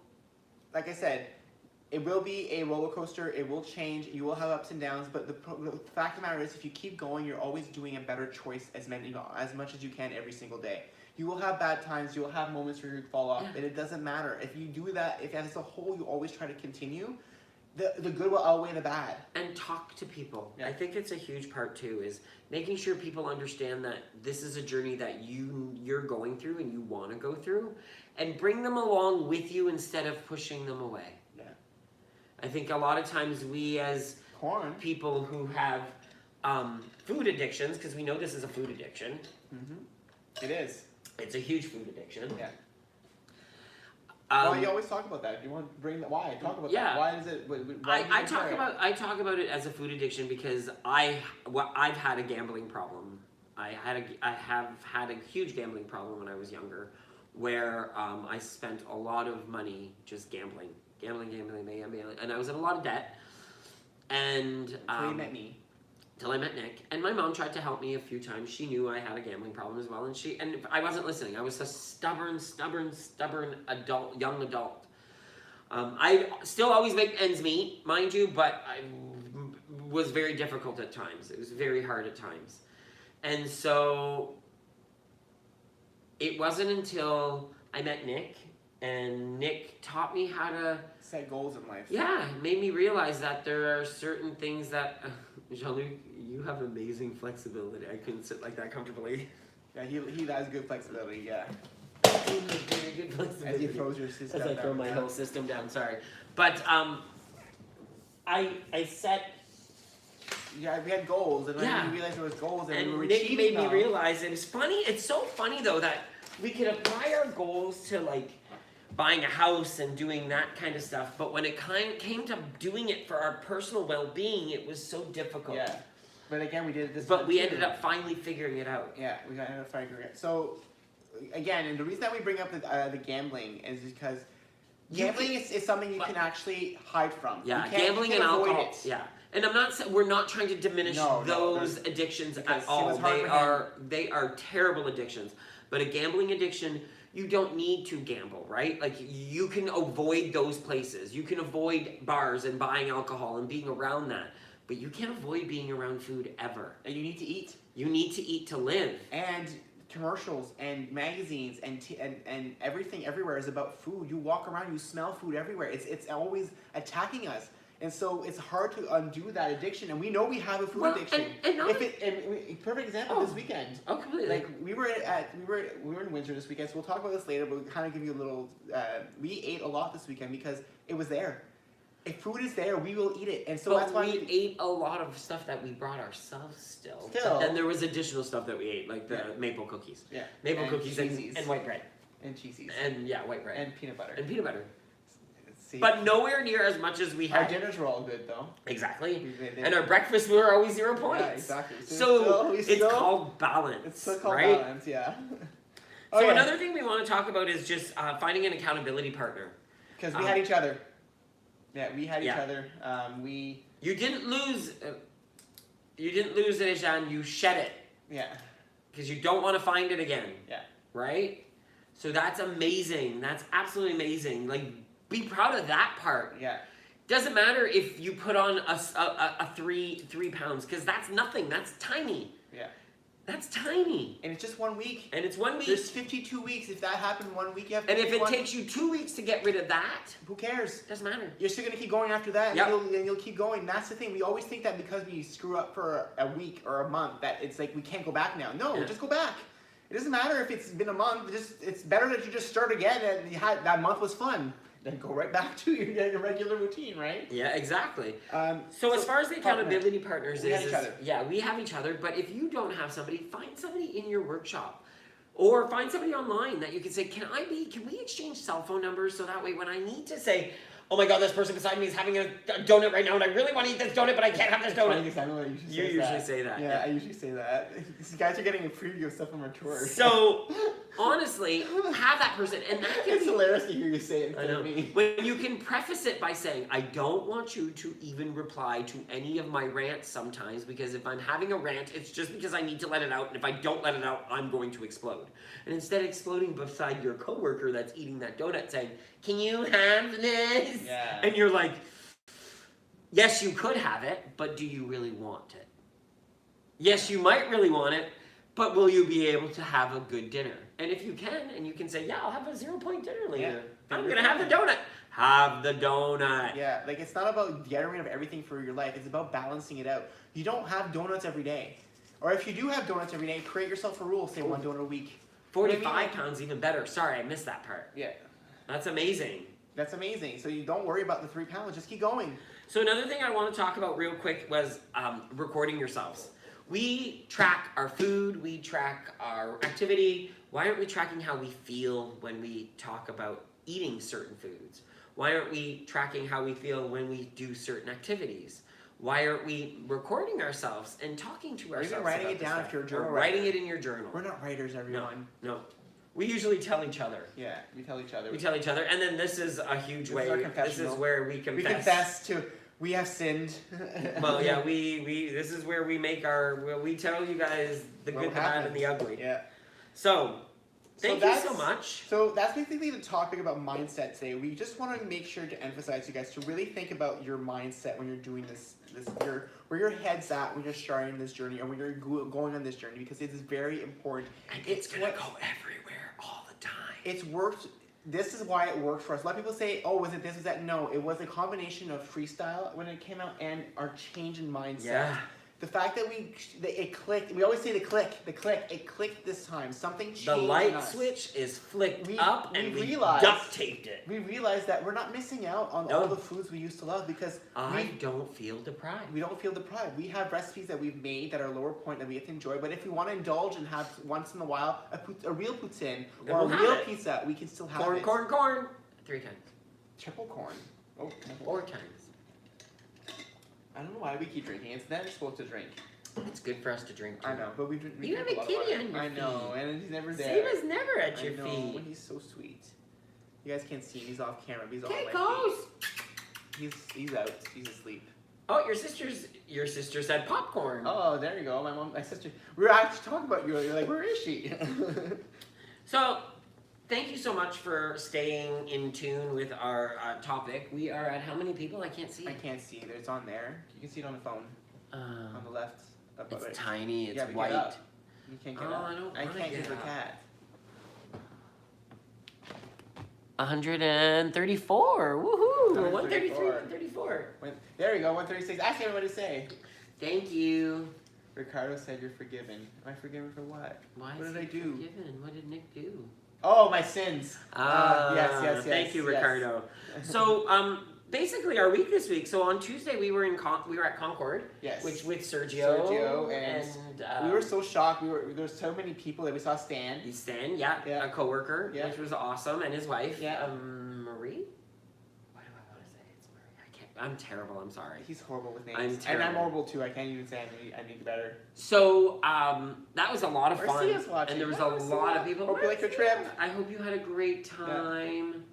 B: like I said, it will be a roller coaster. It will change. You will have ups and downs. But the fact of the matter is, if you keep going, you're always doing a better choice as much as you can every single day. You will have bad times. You will have moments where you fall off,
A: Yeah.
B: and it doesn't matter. If you do that, if as a whole you always try to continue, the good will outweigh the bad.
A: And talk to people.
B: Yeah.
A: I think it's a huge part too, is making sure people understand that this is a journey that you're going through and you want to go through, and bring them along with you instead of pushing them away.
B: Yeah.
A: I think a lot of times we as
B: Corn.
A: people who have food addictions, because we know this is a food addiction.
B: It is.
A: It's a huge food addiction.
B: Yeah.
A: Um,
B: Well, you always talk about that. Do you want to bring that? Why? Talk about
A: Yeah.
B: that. Why is it? Why do you
A: I
B: compare it?
A: talk about it as a food addiction because I've had a gambling problem. I have had a huge gambling problem when I was younger, where I spent a lot of money just gambling, and I was in a lot of debt. And
B: Until you met me.
A: till I met Nick, and my mom tried to help me a few times. She knew I had a gambling problem as well, and I wasn't listening. I was a stubborn adult, young adult. I still always make ends meet, mind you, but I was very difficult at times. It was very hard at times, and so it wasn't until I met Nick, and Nick taught me how to.
B: Set goals in life.
A: Yeah, it made me realize that there are certain things that Jean-Luc, you have amazing flexibility. I couldn't sit like that comfortably.
B: Yeah, he has good flexibility. Yeah.
A: Very good
B: As he
A: flexibility.
B: throws your system
A: As I throw
B: down.
A: my whole system down, sorry. But I set,
B: Yeah, we had goals, and then
A: Yeah.
B: we realized there was goals, and we were
A: and Nick
B: achieving
A: made me
B: them.
A: realize, and it's funny, it's so funny though that we could apply our goals to like buying a house and doing that kind of stuff, but when it came to doing it for our personal well-being, it was so difficult.
B: Yeah. But again, we did this.
A: But
B: time
A: we
B: too.
A: ended up finally figuring it out.
B: Yeah, we got to figure it. So, again, and the reason that we bring up the gambling is because gambling is something you can actually hide from.
A: Yeah,
B: you can't,
A: gambling
B: you can't
A: and
B: avoid
A: alcohol.
B: It.
A: Yeah, and we're not trying to diminish
B: No,
A: those addictions
B: because
A: at
B: it
A: all.
B: was hard
A: They are terrible addictions. But a gambling addiction, you don't need to gamble, right? Like you can avoid those places. You can avoid bars and buying alcohol and being around that. But you can't avoid being around food ever.
B: And you need to eat.
A: You need to eat to live.
B: And commercials and magazines and everything everywhere is about food. You walk around, you smell food everywhere. It's always attacking us. And so it's hard to undo that addiction. And we know we have a food addiction. Perfect example this weekend.
A: Oh, completely.
B: Like we were in Windsor this weekend, so we'll talk about this later. But we'll kind of give you a little. We ate a lot this weekend because it was there. If food is there, we will eat it, and so that's why
A: we ate a lot of stuff that we brought ourselves still.
B: Still.
A: And there was additional stuff that we ate, like the maple cookies.
B: Yeah.
A: Maple
B: And
A: cookies
B: cheesies.
A: and white bread.
B: And cheesies.
A: And white bread.
B: And peanut butter.
A: And peanut butter.
B: See,
A: But nowhere near as much as we
B: our
A: had.
B: dinners were all good though.
A: Exactly.
B: We
A: And our breakfasts were always 0 points.
B: Yeah, exactly.
A: So
B: we
A: it's
B: still-
A: called balance.
B: It's still called
A: right?
B: balance, yeah.
A: So another thing we want to talk about is just finding an accountability partner.
B: Because we had each other. Yeah, we had each
A: Yeah.
B: other.
A: You didn't lose. You didn't lose it, Jean. You shed it
B: Yeah.
A: because you don't want to find it again.
B: Yeah.
A: Right. So that's amazing. That's absolutely amazing. Like, be proud of that part.
B: Yeah.
A: Doesn't matter if you put on a 3 pounds, because that's nothing. That's tiny.
B: Yeah.
A: That's tiny.
B: And it's just 1 week.
A: And it's 1 week.
B: There's 52 weeks. If that happened 1 week, you have
A: And if it
B: 51.
A: takes you 2 weeks to get rid of that,
B: Who cares?
A: doesn't matter.
B: You're still gonna keep going after that, and,
A: Yep.
B: you'll keep going. That's the thing. We always think that because we screw up for a week or a month, that it's like we can't go back now. No,
A: Yeah.
B: just go back. It doesn't matter if it's been a month. It's better that you just start again and that month was fun. Then go right back to your regular routine, right?
A: Yeah, exactly.
B: So
A: So as far as the accountability partners
B: We
A: is,
B: have each other.
A: yeah, we have each other. But if you don't have somebody, find somebody in your workshop, or find somebody online that you can say, can we exchange cell phone numbers so that way when I need to say, oh my God, this person beside me is having a donut right now, and I really want to eat this donut, but I can't have this donut. You usually say that.
B: Yeah, I usually say that. These guys are getting a preview of stuff from our tour.
A: So honestly, have that person, and that can
B: It's
A: be.
B: hilarious to hear you say it
A: I
B: instead
A: know.
B: of me.
A: When you can preface it by saying, I don't want you to even reply to any of my rants sometimes, because if I'm having a rant, it's just because I need to let it out, and if I don't let it out, I'm going to explode. And instead of exploding beside your coworker that's eating that donut saying, can you have this?
B: Yeah.
A: And you're like, yes, you could have it, but do you really want it? Yes, you might really want it, But will you be able to have a good dinner? And if you can, and you can say, yeah, I'll have a 0-point dinner later.
B: Yeah.
A: I'm going to have the donut. Have the donut.
B: Yeah, like it's not about getting rid of everything for your life. It's about balancing it out. You don't have donuts every day. Or if you do have donuts every day, create yourself a rule. Say 1 donut a week.
A: 45 pounds even better. Sorry, I missed that part.
B: Yeah.
A: That's amazing.
B: That's amazing. So you don't worry about the 3 pounds. Just keep going.
A: So another thing I want to talk about real quick was recording yourselves. We track our food, we track our activity. Why aren't we tracking how we feel when we talk about eating certain foods? Why aren't we tracking how we feel when we do certain activities? Why aren't we recording ourselves and talking to ourselves?
B: Or even writing
A: about
B: it down
A: this
B: if you're a
A: stuff?
B: journal
A: Or writing it in your journal.
B: We're not writers, everyone.
A: No. We usually tell each other.
B: Yeah, we tell each other.
A: We tell each other, and then this is a huge way.
B: Is our
A: This is
B: confessional.
A: where we confess.
B: We confess to, we have sinned.
A: Well, yeah, we this is where we make we tell you guys the good, the bad, and the ugly.
B: Yeah.
A: So, thank you so
B: that's-
A: much.
B: So that's basically the topic about mindset today. We just want to make sure to emphasize you guys to really think about your mindset when you're doing this where your head's at when you're starting this journey or when you're going on this journey, because it is very important.
A: And it's gonna go everywhere all the time.
B: It's worked. This is why it worked for us. A lot of people say, "Oh, was it this? Was that?" No, it was a combination of freestyle when it came out and our change in mindset.
A: Yeah.
B: The fact that it clicked. We always say the click. It clicked this time. Something changed.
A: The
B: in
A: light
B: us.
A: switch is flicked
B: We-
A: up,
B: we
A: and we
B: realized-
A: duct taped it.
B: We realized that we're not missing out on
A: No.
B: all the foods we used to love because
A: I don't feel deprived.
B: we don't feel deprived. We have recipes that we've made that are lower point that we have to enjoy. But if we want to indulge and have once in a while a real poutine
A: Then
B: or
A: we'll
B: a
A: have
B: real
A: it.
B: pizza, we can still have
A: Corn,
B: it.
A: corn. 3 times.
B: Triple corn. Oh,
A: 4 times.
B: I don't know why we keep drinking. It's never supposed to drink.
A: It's good for us to drink too.
B: I know, but we drink.
A: You have
B: drink
A: a
B: lot of
A: kitty
B: water.
A: on your
B: I know,
A: feet.
B: and he's never there.
A: Saba's never at your
B: I know,
A: feet.
B: he's so sweet. You guys can't see him. He's off camera. But he's
A: Okay,
B: on my
A: goes.
B: feet. He's out. He's asleep.
A: Oh, your sister said popcorn.
B: Oh, there you go. My sister. We were actually talking about you. You're like, where is she?
A: So, thank you so much for staying in tune with our topic. We are at how many people? I can't see.
B: I can't see. It's on there. You can see it on the phone on the left. Above
A: It's
B: it.
A: tiny. It's
B: Yeah, but get
A: white.
B: up. You can't get
A: Oh,
B: up.
A: I don't
B: I
A: wanna
B: can't
A: get
B: give her
A: up.
B: cat.
A: 134. Woohoo! 133,
B: 134.
A: 134.
B: There you go. 136. Ask everybody to say.
A: Thank you.
B: Ricardo said you're forgiven. Am I forgiven for what?
A: Why
B: What
A: is
B: did
A: he
B: I do?
A: forgiven? What did Nick do?
B: Oh, my sins. Yes.
A: Thank you,
B: yes.
A: Ricardo. So, basically, our week this week. So on Tuesday, we were at Concord,
B: Yes.
A: which with Sergio,
B: Sergio and we were so shocked. There were so many people that we saw Stan.
A: Stan,
B: Yeah.
A: a coworker,
B: Yeah.
A: which was awesome, and his wife,
B: Yeah.
A: Marie. Why do I want to say it's Marie? I can't. I'm terrible. I'm sorry.
B: He's horrible with names.
A: I'm
B: And I'm
A: terrible.
B: horrible too. I can't even say I need better.
A: So that was a lot of
B: Where's
A: fun,
B: Sia's watching?
A: and there was
B: Where's
A: a lot
B: Sia?
A: of people.
B: Hope you like your trip.
A: I hope you had a great time.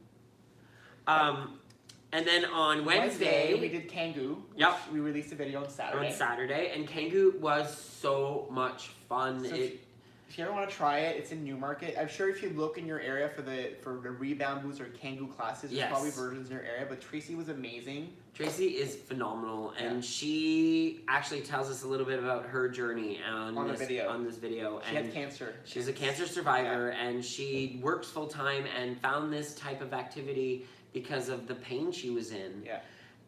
A: And then on Wednesday
B: we did Kangoo.
A: Yep.
B: Which we released a video on Saturday.
A: and Kangoo was so much fun.
B: So if you ever want to try it, it's in Newmarket. I'm sure if you look in your area for the rebound booths or Kangoo classes, there's
A: Yes.
B: probably versions in your area. But Tracy was amazing.
A: Tracy is phenomenal, and she actually tells us a little bit about her journey on
B: the video.
A: On this video,
B: She
A: and
B: had cancer.
A: she's a cancer survivor, and she works full time and found this type of activity because of the pain she was in.
B: Yeah.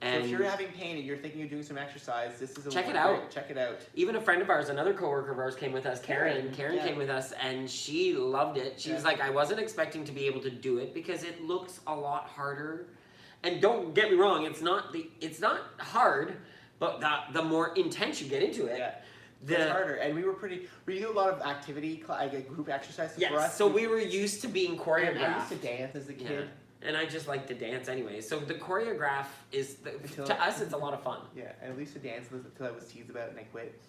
A: And
B: So if you're having pain and you're thinking of doing some exercise, this is a
A: Check it
B: way-
A: out.
B: Check it out.
A: even a friend of ours, another coworker of ours, came with us. Karen
B: Yeah.
A: came with us, and she loved it. She was
B: Yeah.
A: like, I wasn't expecting to be able to do it because it looks a lot harder. And don't get me wrong, it's not hard, but the more intense you get into it,
B: Yeah.
A: the
B: It's harder, and we do a lot of activity, like a group exercises
A: yes.
B: for us.
A: So we were used to being
B: and
A: choreographed.
B: I used to dance as a
A: Yeah.
B: kid.
A: And I just like to dance anyway. So the choreograph is
B: Until-
A: to us, it's a lot of fun.
B: Yeah, and I used to dance until I was teased about it and I quit.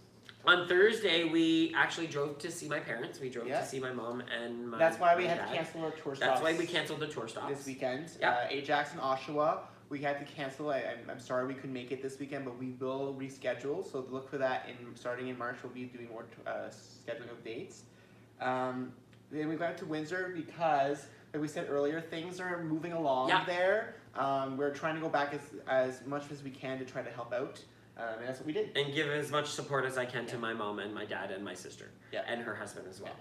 A: On Thursday, we actually drove to see my parents. We drove
B: Yeah.
A: to see my mom and my
B: That's why we
A: my
B: had
A: dad.
B: to cancel our tour stops.
A: That's why we canceled the tour stops.
B: this weekend.
A: Yeah.
B: Ajax and Oshawa, we had to cancel. I'm sorry we couldn't make it this weekend, but we will reschedule. So look for that starting in March. We'll be doing more scheduling of dates. Then we went to Windsor because, like we said earlier, things are moving along
A: Yeah.
B: there. We're trying to go back as much as we can to try to help out. And that's what we did.
A: And give as much support as I can to
B: Yeah.
A: my mom and my dad and my sister.
B: Yeah.
A: And her husband as well.
B: Yeah.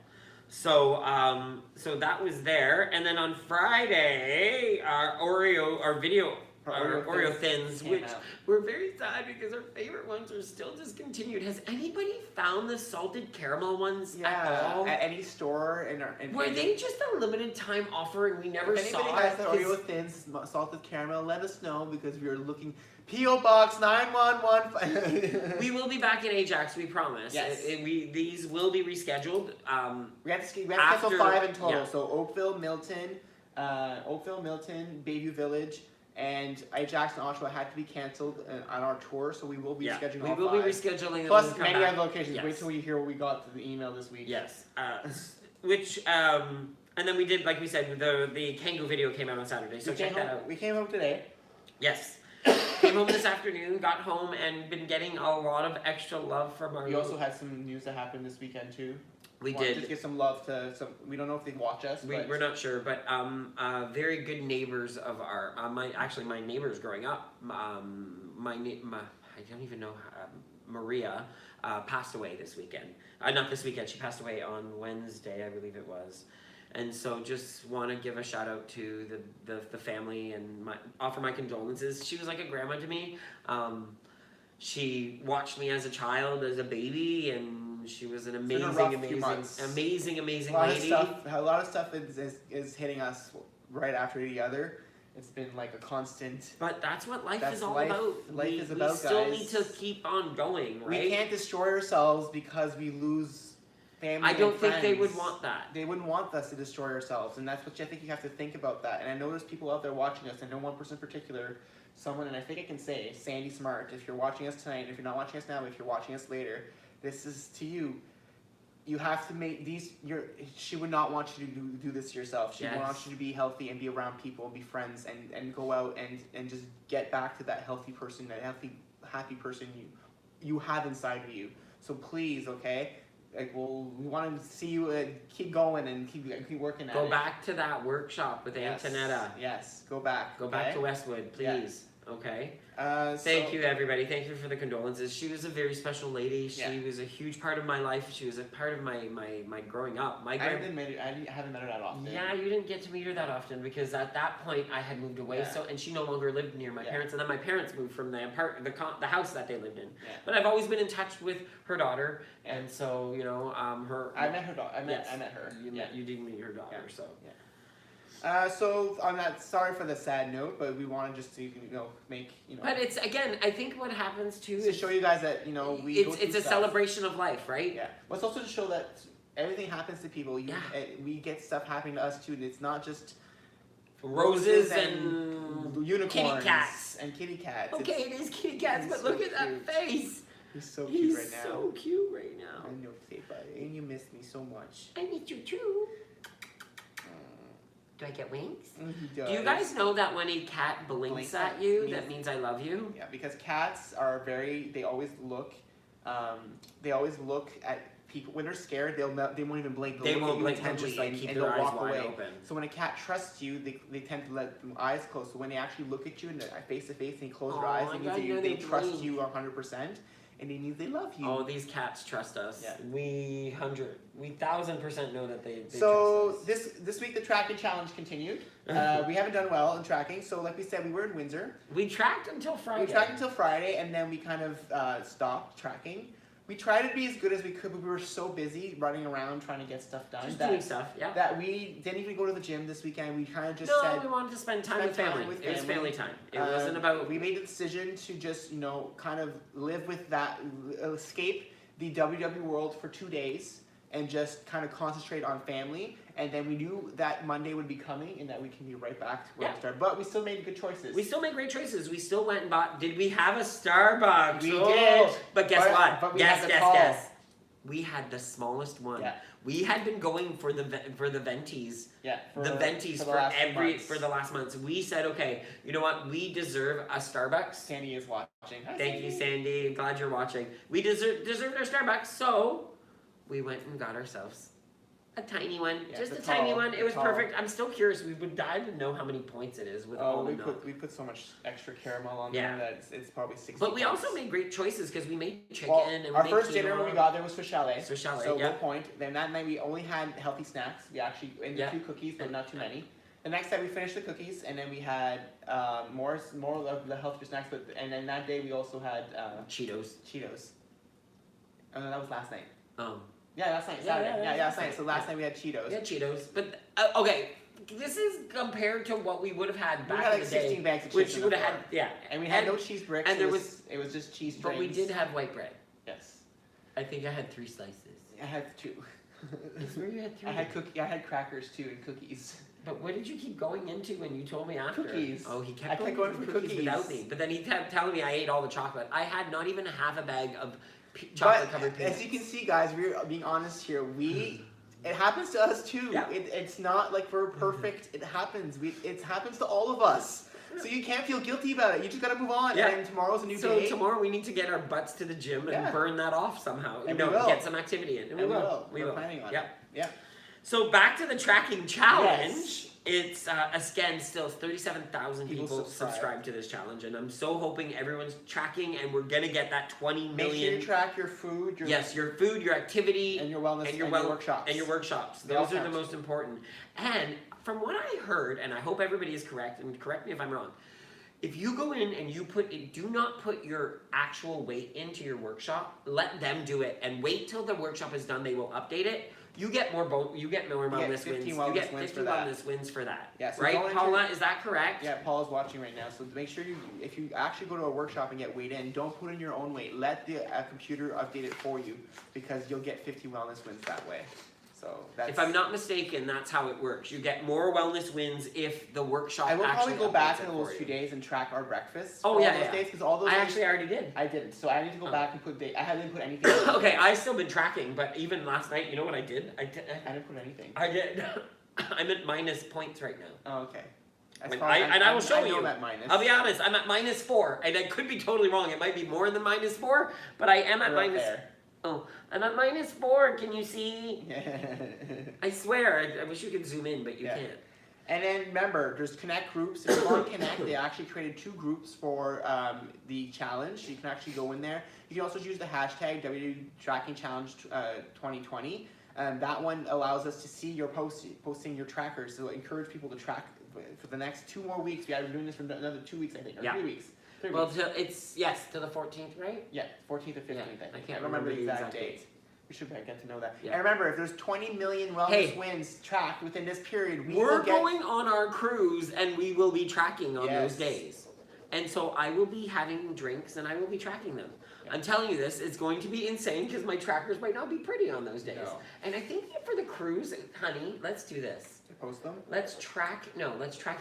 A: So that was there, and then on Friday, our Oreo thins,
B: came
A: which
B: out.
A: we're very sad because our favorite ones are still discontinued. Has anybody found the salted caramel ones at all?
B: At any store
A: Were they just a limited time offering? We never
B: if
A: saw
B: anybody has
A: it.
B: the
A: 'Cause
B: Oreo thins, salted caramel, let us know because we are looking. P.O. Box 911.
A: we will be back in Ajax, we promise.
B: Yes.
A: These will be rescheduled.
B: We have to schedule
A: After-
B: 5 in total.
A: yeah.
B: So Oakville, Milton, Bayview Village, and Ajax and Oshawa had to be canceled on our tour. So we will be scheduling.
A: We
B: all
A: will
B: 5.
A: be rescheduling them.
B: Plus
A: when we come
B: many
A: back.
B: other locations.
A: Yes.
B: Wait till you hear what we got through the email this week.
A: Yes. And then we did, like we said, the Kangoo video came out on Saturday, so check that out.
B: We came home today.
A: Yes. Came home this afternoon, got home, and been getting a lot of extra love from our.
B: We also had some news that happened this weekend too.
A: We
B: Wanted
A: did.
B: to give some love to some. We don't know if they watch us. But
A: We're not sure, but very good neighbors of our. My neighbors growing up. I don't even know. Maria passed away this weekend. Not this weekend. She passed away on Wednesday, I believe it was. And so just want to give a shout out to the family and offer my condolences. She was like a grandma to me. She watched me as a child, as a baby, and she was an amazing lady.
B: A lot of stuff is hitting us right after the other. It's been like a constant.
A: But that's what life
B: That's
A: is all
B: life-
A: about.
B: life is about,
A: we still
B: guys.
A: need to keep on going, right?
B: We can't destroy ourselves because we lose family.
A: I don't
B: and
A: think they
B: friends.
A: would want that.
B: They wouldn't want us to destroy ourselves, and that's what I think you have to think about that. And I know there's people out there watching us. I know one person in particular, someone, and I think I can say, Sandy Smart. If you're watching us tonight, if you're not watching us now, if you're watching us later, this is to you. You have to make these. She would not want you to do this to yourself. She
A: Yes.
B: wants you to be healthy and be around people and be friends and go out and just get back to that healthy person, that healthy, happy person you have inside of you. So please, okay. Like, we want to see you keep going and keep working at it.
A: Go back to that workshop with
B: Yes.
A: Antonetta.
B: Yes, go back.
A: Go back to Westwood, please. Okay. Thank you, everybody. Thank you for the condolences. She was a very special lady. She was a huge part of my life. She was a part of my growing up. I haven't met her that often. Yeah, you didn't get to meet her that often because at that point I had moved away.
B: Yeah.
A: And she no longer lived near my parents. And then my parents moved from the house that they lived in.
B: Yeah.
A: But I've always been in touch with her daughter, and so her.
B: I met her daughter. I met her.
A: You did meet her daughter, so.
B: Yeah. So I'm not sorry for the sad note, but we want to just make.
A: But it's again, I think what happens too
B: to
A: is
B: show you guys that
A: it's a celebration of life, right?
B: Yeah. But it's also to show that everything happens to people. We get stuff happening to us too. And it's not just
A: roses and
B: unicorns,
A: kitty cats
B: and kitty cats.
A: Okay, it is kitty cats, but
B: so
A: look at that
B: cute.
A: face.
B: He's so cute
A: He's
B: right now.
A: so cute right now.
B: I know, buddy, and you miss me so much.
A: I miss you too. Do I get wings?
B: He
A: Do you guys know that when a cat blinks at you, that means I love you?
B: Yeah, because cats are they always look at people when they're scared. They won't even blink.
A: They
B: They'll
A: won't
B: look at
A: blink.
B: you
A: They'll just like
B: intently
A: keep
B: and
A: their
B: they'll
A: eyes
B: walk
A: wide
B: away.
A: open.
B: So when a cat trusts you, they tend to let their eyes close. So when they actually look at you and they're face to face and you close your eyes, it means they trust you 100%, and it means they love you.
A: Oh, these cats trust us.
B: Yeah.
A: We 1,000% know that they
B: So
A: trust us.
B: this week the tracking challenge continued. We haven't done well in tracking. So like we said, we were in Windsor.
A: We tracked until Friday.
B: We tracked until Friday, and then we kind of stopped tracking. We tried to be as good as we could, but we were so busy running around trying to get stuff done
A: doing stuff, yeah.
B: that we didn't even go to the gym this weekend. We kind of just said
A: we wanted to spend time with family. It was family time. It wasn't about.
B: We made the decision to just kind of live with that, escape the WWE world for 2 days, and just kind of concentrate on family. And then we knew that Monday would be coming and that we can be right back to where we started. But we still made good choices.
A: We still made great choices. We still went and bought. Did we have a Starbucks?
B: We did.
A: But guess what?
B: But we
A: guess. We had the smallest one.
B: Yeah.
A: We had been going for the venties.
B: Yeah.
A: For the last months. We said, okay, you know what? We deserve a Starbucks.
B: Sandy is watching. Hi,
A: Thank you, Sandy. Glad you're watching. We deserved our Starbucks, so we went and got ourselves A tiny one,
B: Yeah,
A: just
B: the
A: a tiny
B: tall-
A: one. It
B: the
A: was
B: tall.
A: perfect. I'm still curious. We would dive to know how many points it is with
B: Oh,
A: all the
B: we
A: milk.
B: put so much extra caramel on
A: Yeah.
B: there that it's probably 60
A: But we
B: points.
A: also made great choices because we made chicken
B: Well,
A: and we
B: our
A: made
B: first
A: quinoa.
B: dinner when we got there was Swiss chalet.
A: Swiss chalet,
B: So
A: yeah.
B: low point. Then that night we only had healthy snacks. We actually and
A: Yeah.
B: a few cookies, but not too many. The next day we finished the cookies, and then we had more of the healthier snacks. But and then that day we also had
A: Cheetos.
B: Cheetos. Oh no, that was last night.
A: Yeah,
B: last night,
A: Yeah,
B: Saturday.
A: yeah,
B: last
A: yeah.
B: night. So last night we had Cheetos.
A: We had Cheetos. But, okay, this is compared to what we would have had
B: We
A: back
B: had
A: in
B: like
A: the day.
B: 16 bags of chips.
A: Which
B: in
A: would
B: the
A: have had,
B: floor.
A: yeah.
B: And we had no cheese bricks.
A: and
B: it
A: there
B: was just cheese
A: But we
B: strings.
A: did have white bread.
B: Yes.
A: I think I had 3 slices.
B: I had 2.
A: I swear you had 3.
B: I had crackers too and cookies.
A: But what did you keep going into when you told me after?
B: Cookies.
A: Oh, he
B: I
A: kept
B: kept
A: going,
B: going
A: for
B: for
A: cookies
B: cookies.
A: without me. But then he kept telling me I ate all the chocolate. I had not even half a bag of chocolate covered
B: But
A: peanuts.
B: as you can see, guys, we're being honest here. It happens to us too.
A: Yeah.
B: It's not like we're perfect. It happens. It happens to all of us. So you can't feel guilty about it. You just gotta move on.
A: Yeah.
B: And tomorrow's a new
A: So
B: day.
A: tomorrow we need to get our butts to the gym and
B: Yeah.
A: burn that off somehow.
B: And we will.
A: Get some activity in. And we will.
B: We're planning on
A: Yep.
B: it. Yeah.
A: So back to the tracking challenge.
B: Yes.
A: It's again still 37,000
B: People
A: people subscribe to this challenge, and I'm so hoping everyone's tracking, and we're gonna get that 20
B: Make
A: million.
B: sure you track your food.
A: Your food, your activity,
B: And your wellness
A: and your
B: workshops.
A: and your workshops.
B: They all
A: Those are the
B: count.
A: most important. And from what I heard, and I hope everybody is correct, and correct me if I'm wrong. If you go in and do not put your actual weight into your workshop. Let them do it, and wait till the workshop is done. They will update it. You get more wellness
B: You get
A: wins.
B: 15
A: You
B: wellness
A: get
B: wins
A: 50
B: for that.
A: wellness wins for that.
B: Yeah, so
A: right,
B: don't enter-
A: Paula? Is that correct?
B: Yeah, Paula's watching right now. So make sure if you actually go to a workshop and get weighed in, don't put in your own weight. Let the computer update it for you, because you'll get 50 wellness wins that way. So that's.
A: If I'm not mistaken, that's how it works. You get more wellness wins if the workshop.
B: I will probably
A: actually
B: go back
A: updates
B: in
A: it
B: those
A: for
B: few
A: you.
B: days and track our breakfasts.
A: Oh,
B: for
A: yeah,
B: all those
A: yeah.
B: days, because all those
A: I
B: days
A: actually already did.
B: I didn't. So I need to go
A: Oh.
B: back and put I haven't put anything.
A: Okay, I've still been tracking, but even last night, you know what I did?
B: I didn't put anything.
A: I did. I'm at minus points right now.
B: Oh, okay. That's
A: And
B: fine.
A: I will show
B: I know
A: you.
B: that minus.
A: I'll be honest, I'm at minus 4, and I could be totally wrong. It might be more than minus 4, but I am at
B: You're up
A: minus.
B: there.
A: Oh, I'm at minus 4. Can you see? I swear, I wish you could zoom in, but you
B: Yeah.
A: can't.
B: And then remember, there's Connect groups. If you're on Connect, they actually created 2 groups for the challenge. You can actually go in there. You can also use the hashtag WTrackingChallenge 2020. That one allows us to see your posting your trackers. So encourage people to track for the next 2 more weeks. We are doing this for another 2 weeks, I think, or
A: Yeah.
B: 3 weeks. 3
A: Well,
B: weeks.
A: it's to the 14th, right?
B: Yeah, 14th or 15th,
A: Yeah,
B: I think.
A: I can't
B: don't remember the exact
A: exact
B: date.
A: date.
B: We should get to know that.
A: Yeah.
B: And remember, if there's 20 million wellness
A: Hey.
B: wins tracked within this period,
A: We're going on our cruise, and we will be tracking on those
B: Yes.
A: days. And so I will be having drinks, and I will be tracking them. I'm telling you this, it's going to be insane, because my trackers might not be pretty on those days.
B: No.
A: And I think that for the cruise, honey, let's do this.
B: Post them.
A: Let's track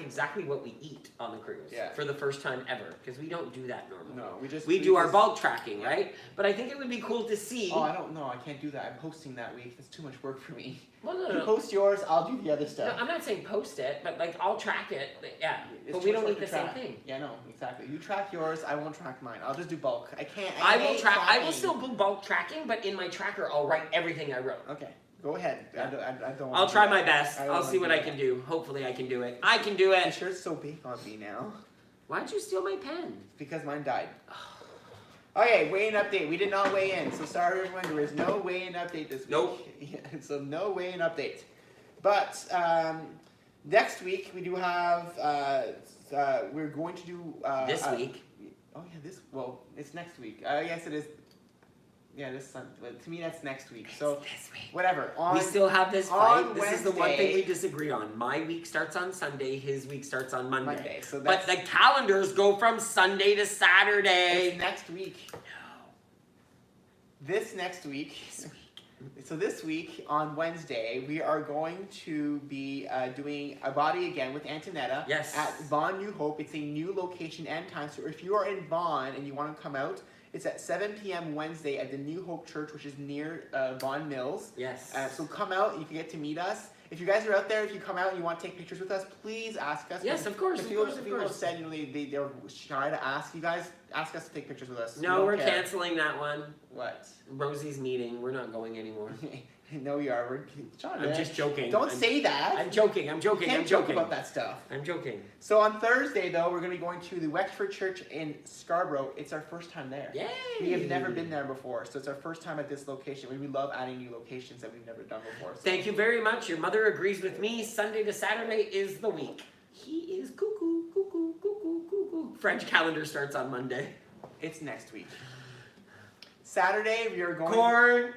A: exactly what we eat on the cruise
B: Yeah.
A: for the first time ever, because we don't do that normally.
B: No,
A: We do our
B: just-
A: bulk tracking, right? But I think it would be cool to see.
B: Oh, I don't know. I can't do that. I'm posting that week. That's too much work for me.
A: Well, no,
B: You
A: no.
B: post yours. I'll do the other
A: No,
B: stuff.
A: I'm not saying post it, but like I'll track it. Yeah,
B: It's
A: but
B: too
A: we
B: much
A: don't
B: work
A: eat the
B: to
A: same
B: track.
A: thing.
B: Yeah, no, exactly. You track yours. I won't track mine. I'll just do bulk. I can't.
A: I will
B: hate
A: track. I will
B: tracking.
A: still do bulk tracking, but in my tracker, I'll write everything I wrote.
B: Okay, go ahead.
A: Yeah.
B: I don't.
A: I'll
B: wanna
A: try
B: do
A: my
B: that.
A: best.
B: I don't
A: I'll
B: wanna
A: see what I
B: that.
A: can do. Hopefully, I can do it. I can do
B: The
A: it.
B: shirt's so big on me now
A: Why'd you steal my pen?
B: because mine died. Okay, weigh-in update. We did not weigh in, so sorry everyone. There is no weigh-in update this week.
A: Nope.
B: So no weigh-in update. But next week we do have. We're going to do
A: This week.
B: Oh yeah, well, it's next week. Yes, it is. Yeah, this Sunday. To me, that's next week. So
A: This week.
B: whatever.
A: We still have this
B: on
A: fight. This is the one thing
B: Wednesday-
A: we disagree on. My week starts on Sunday. His week starts on Monday.
B: Monday. So
A: But
B: that's
A: the calendars go from Sunday to
B: it's
A: Saturday.
B: next week.
A: No.
B: This next week.
A: This week.
B: So this week on Wednesday, we are going to be doing a body again with Antonetta
A: Yes.
B: at Vaughan New Hope. It's a new location and time. So if you are in Vaughan and you want to come out, it's at 7 p.m. Wednesday at the New Hope Church, which is near Vaughan Mills.
A: Yes.
B: So come out. You can get to meet us. If you guys are out there, if you come out and you want to take pictures with us, please ask us.
A: Yes, of course,
B: If
A: of
B: people,
A: course, of
B: people
A: course.
B: have said, they're shy to ask. You guys ask us to take pictures with us. We
A: No,
B: don't
A: we're
B: care.
A: canceling that one.
B: What?
A: Rosie's meeting. We're not going anymore.
B: No, we are. John,
A: I'm just joking.
B: Don't say that.
A: I'm joking. I'm joking.
B: You can't
A: I'm
B: joke
A: joking
B: about that stuff.
A: I'm joking.
B: So on Thursday, though, we're going to be going to the Wexford Church in Scarborough. It's our first time there.
A: Yay!
B: We have never been there before, so it's our first time at this location. We love adding new locations that we've never done before. So.
A: Thank you very much. Your mother agrees with me. Sunday to Saturday is the week. He is cuckoo, cuckoo, cuckoo, cuckoo. French calendar starts on Monday.
B: It's next week. Saturday, we are going...
A: Corn.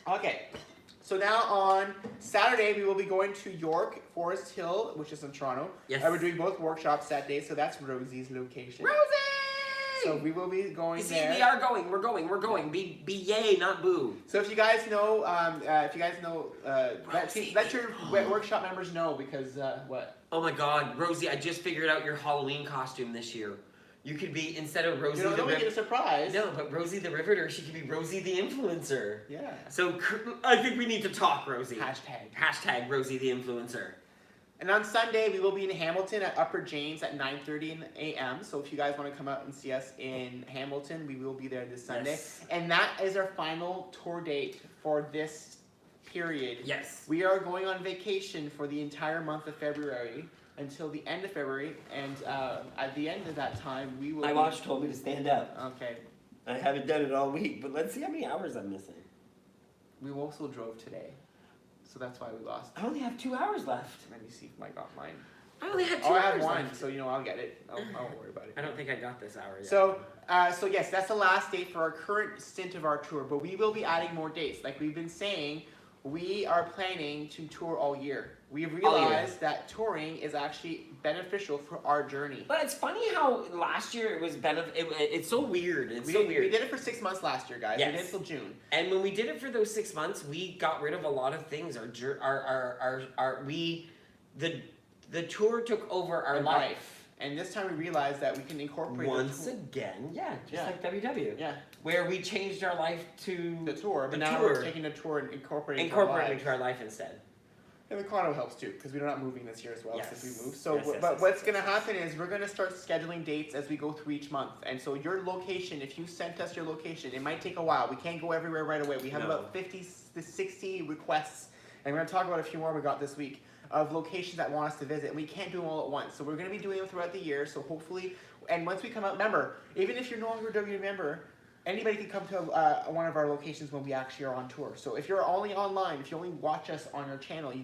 B: Okay, so now on Saturday we will be going to York Forest Hill, which is in Toronto.
A: Yes.
B: We're doing both workshops that day, so that's Rosie's location.
A: Rosie!
B: So we will be going
A: You see,
B: there.
A: we are going. We're going. Be yay, not boo.
B: So if you guys know, let your workshop members know because what?
A: Oh my God, Rosie! I just figured out your Halloween costume this year. You could be, instead of Rosie
B: You don't make it a surprise.
A: No, but Rosie the Riveter, she could be Rosie the Influencer.
B: Yeah.
A: So I think we need to talk, Rosie.
B: Hashtag
A: Rosie the Influencer.
B: And on Sunday, we will be in Hamilton at Upper James at 9:30 a.m. So if you guys want to come out and see us in Hamilton, we will be there this Sunday.
A: Yes.
B: And that is our final tour date for this period.
A: Yes.
B: We are going on vacation for the entire month of February until the end of February. And at the end of that time, we will
A: My watch told me to stand up.
B: Okay.
A: I haven't done it all week, but let's see how many hours I'm missing.
B: We also drove today. So that's why we lost.
A: I only have 2 hours left.
B: Let me see if I got mine.
A: I only had 2
B: Oh,
A: hours
B: I have one,
A: left.
B: so I'll get it. I won't worry about it.
A: I don't think I got this hour yet.
B: So yes, that's the last date for our current stint of our tour, but we will be adding more dates. Like we've been saying, we are planning to tour all year. We realized that touring is actually beneficial for our journey.
A: But it's funny how last year it was it's so weird. It's so weird.
B: We did it for 6 months last year, guys.
A: Yes.
B: We did it till June.
A: And when we did it for those 6 months, we got rid of a lot of things. The tour took over our life.
B: And this time we realized that we can incorporate
A: Once again, just like WW.
B: Yeah.
A: Where we changed our life to
B: the tour, but
A: the
B: now
A: tour.
B: we're taking the tour and incorporating
A: it
B: lives.
A: to our life instead.
B: And the condo helps too, because we're not moving this year as well since we moved. So,
A: Yes,
B: what's going to happen is we're going to start scheduling dates as we go through each month. And so your location, if you sent us your location, it might take a while. We can't go everywhere right away. We have about 50 to 60 requests, and we're going to talk about a few more we got this week of locations that want us to visit. And we can't do them all at once. So we're going to be doing them throughout the year. So hopefully, and once we come out, remember, even if you're no longer a W member, anybody can come to one of our locations when we actually are on tour. So if you're only online, if you only watch us on your channel, you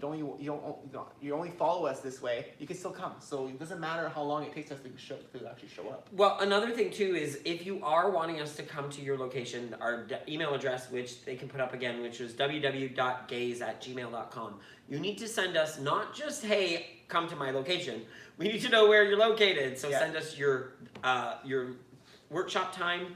B: only follow us this way, you can still come. So it doesn't matter how long it takes us to actually show up.
A: Well, another thing too is if you are wanting us to come to your location, our email address, which they can put up again, which is www.gaze@gmail.com. You need to send us not just, hey, come to my location. We need to know where you're located. So send us your workshop time,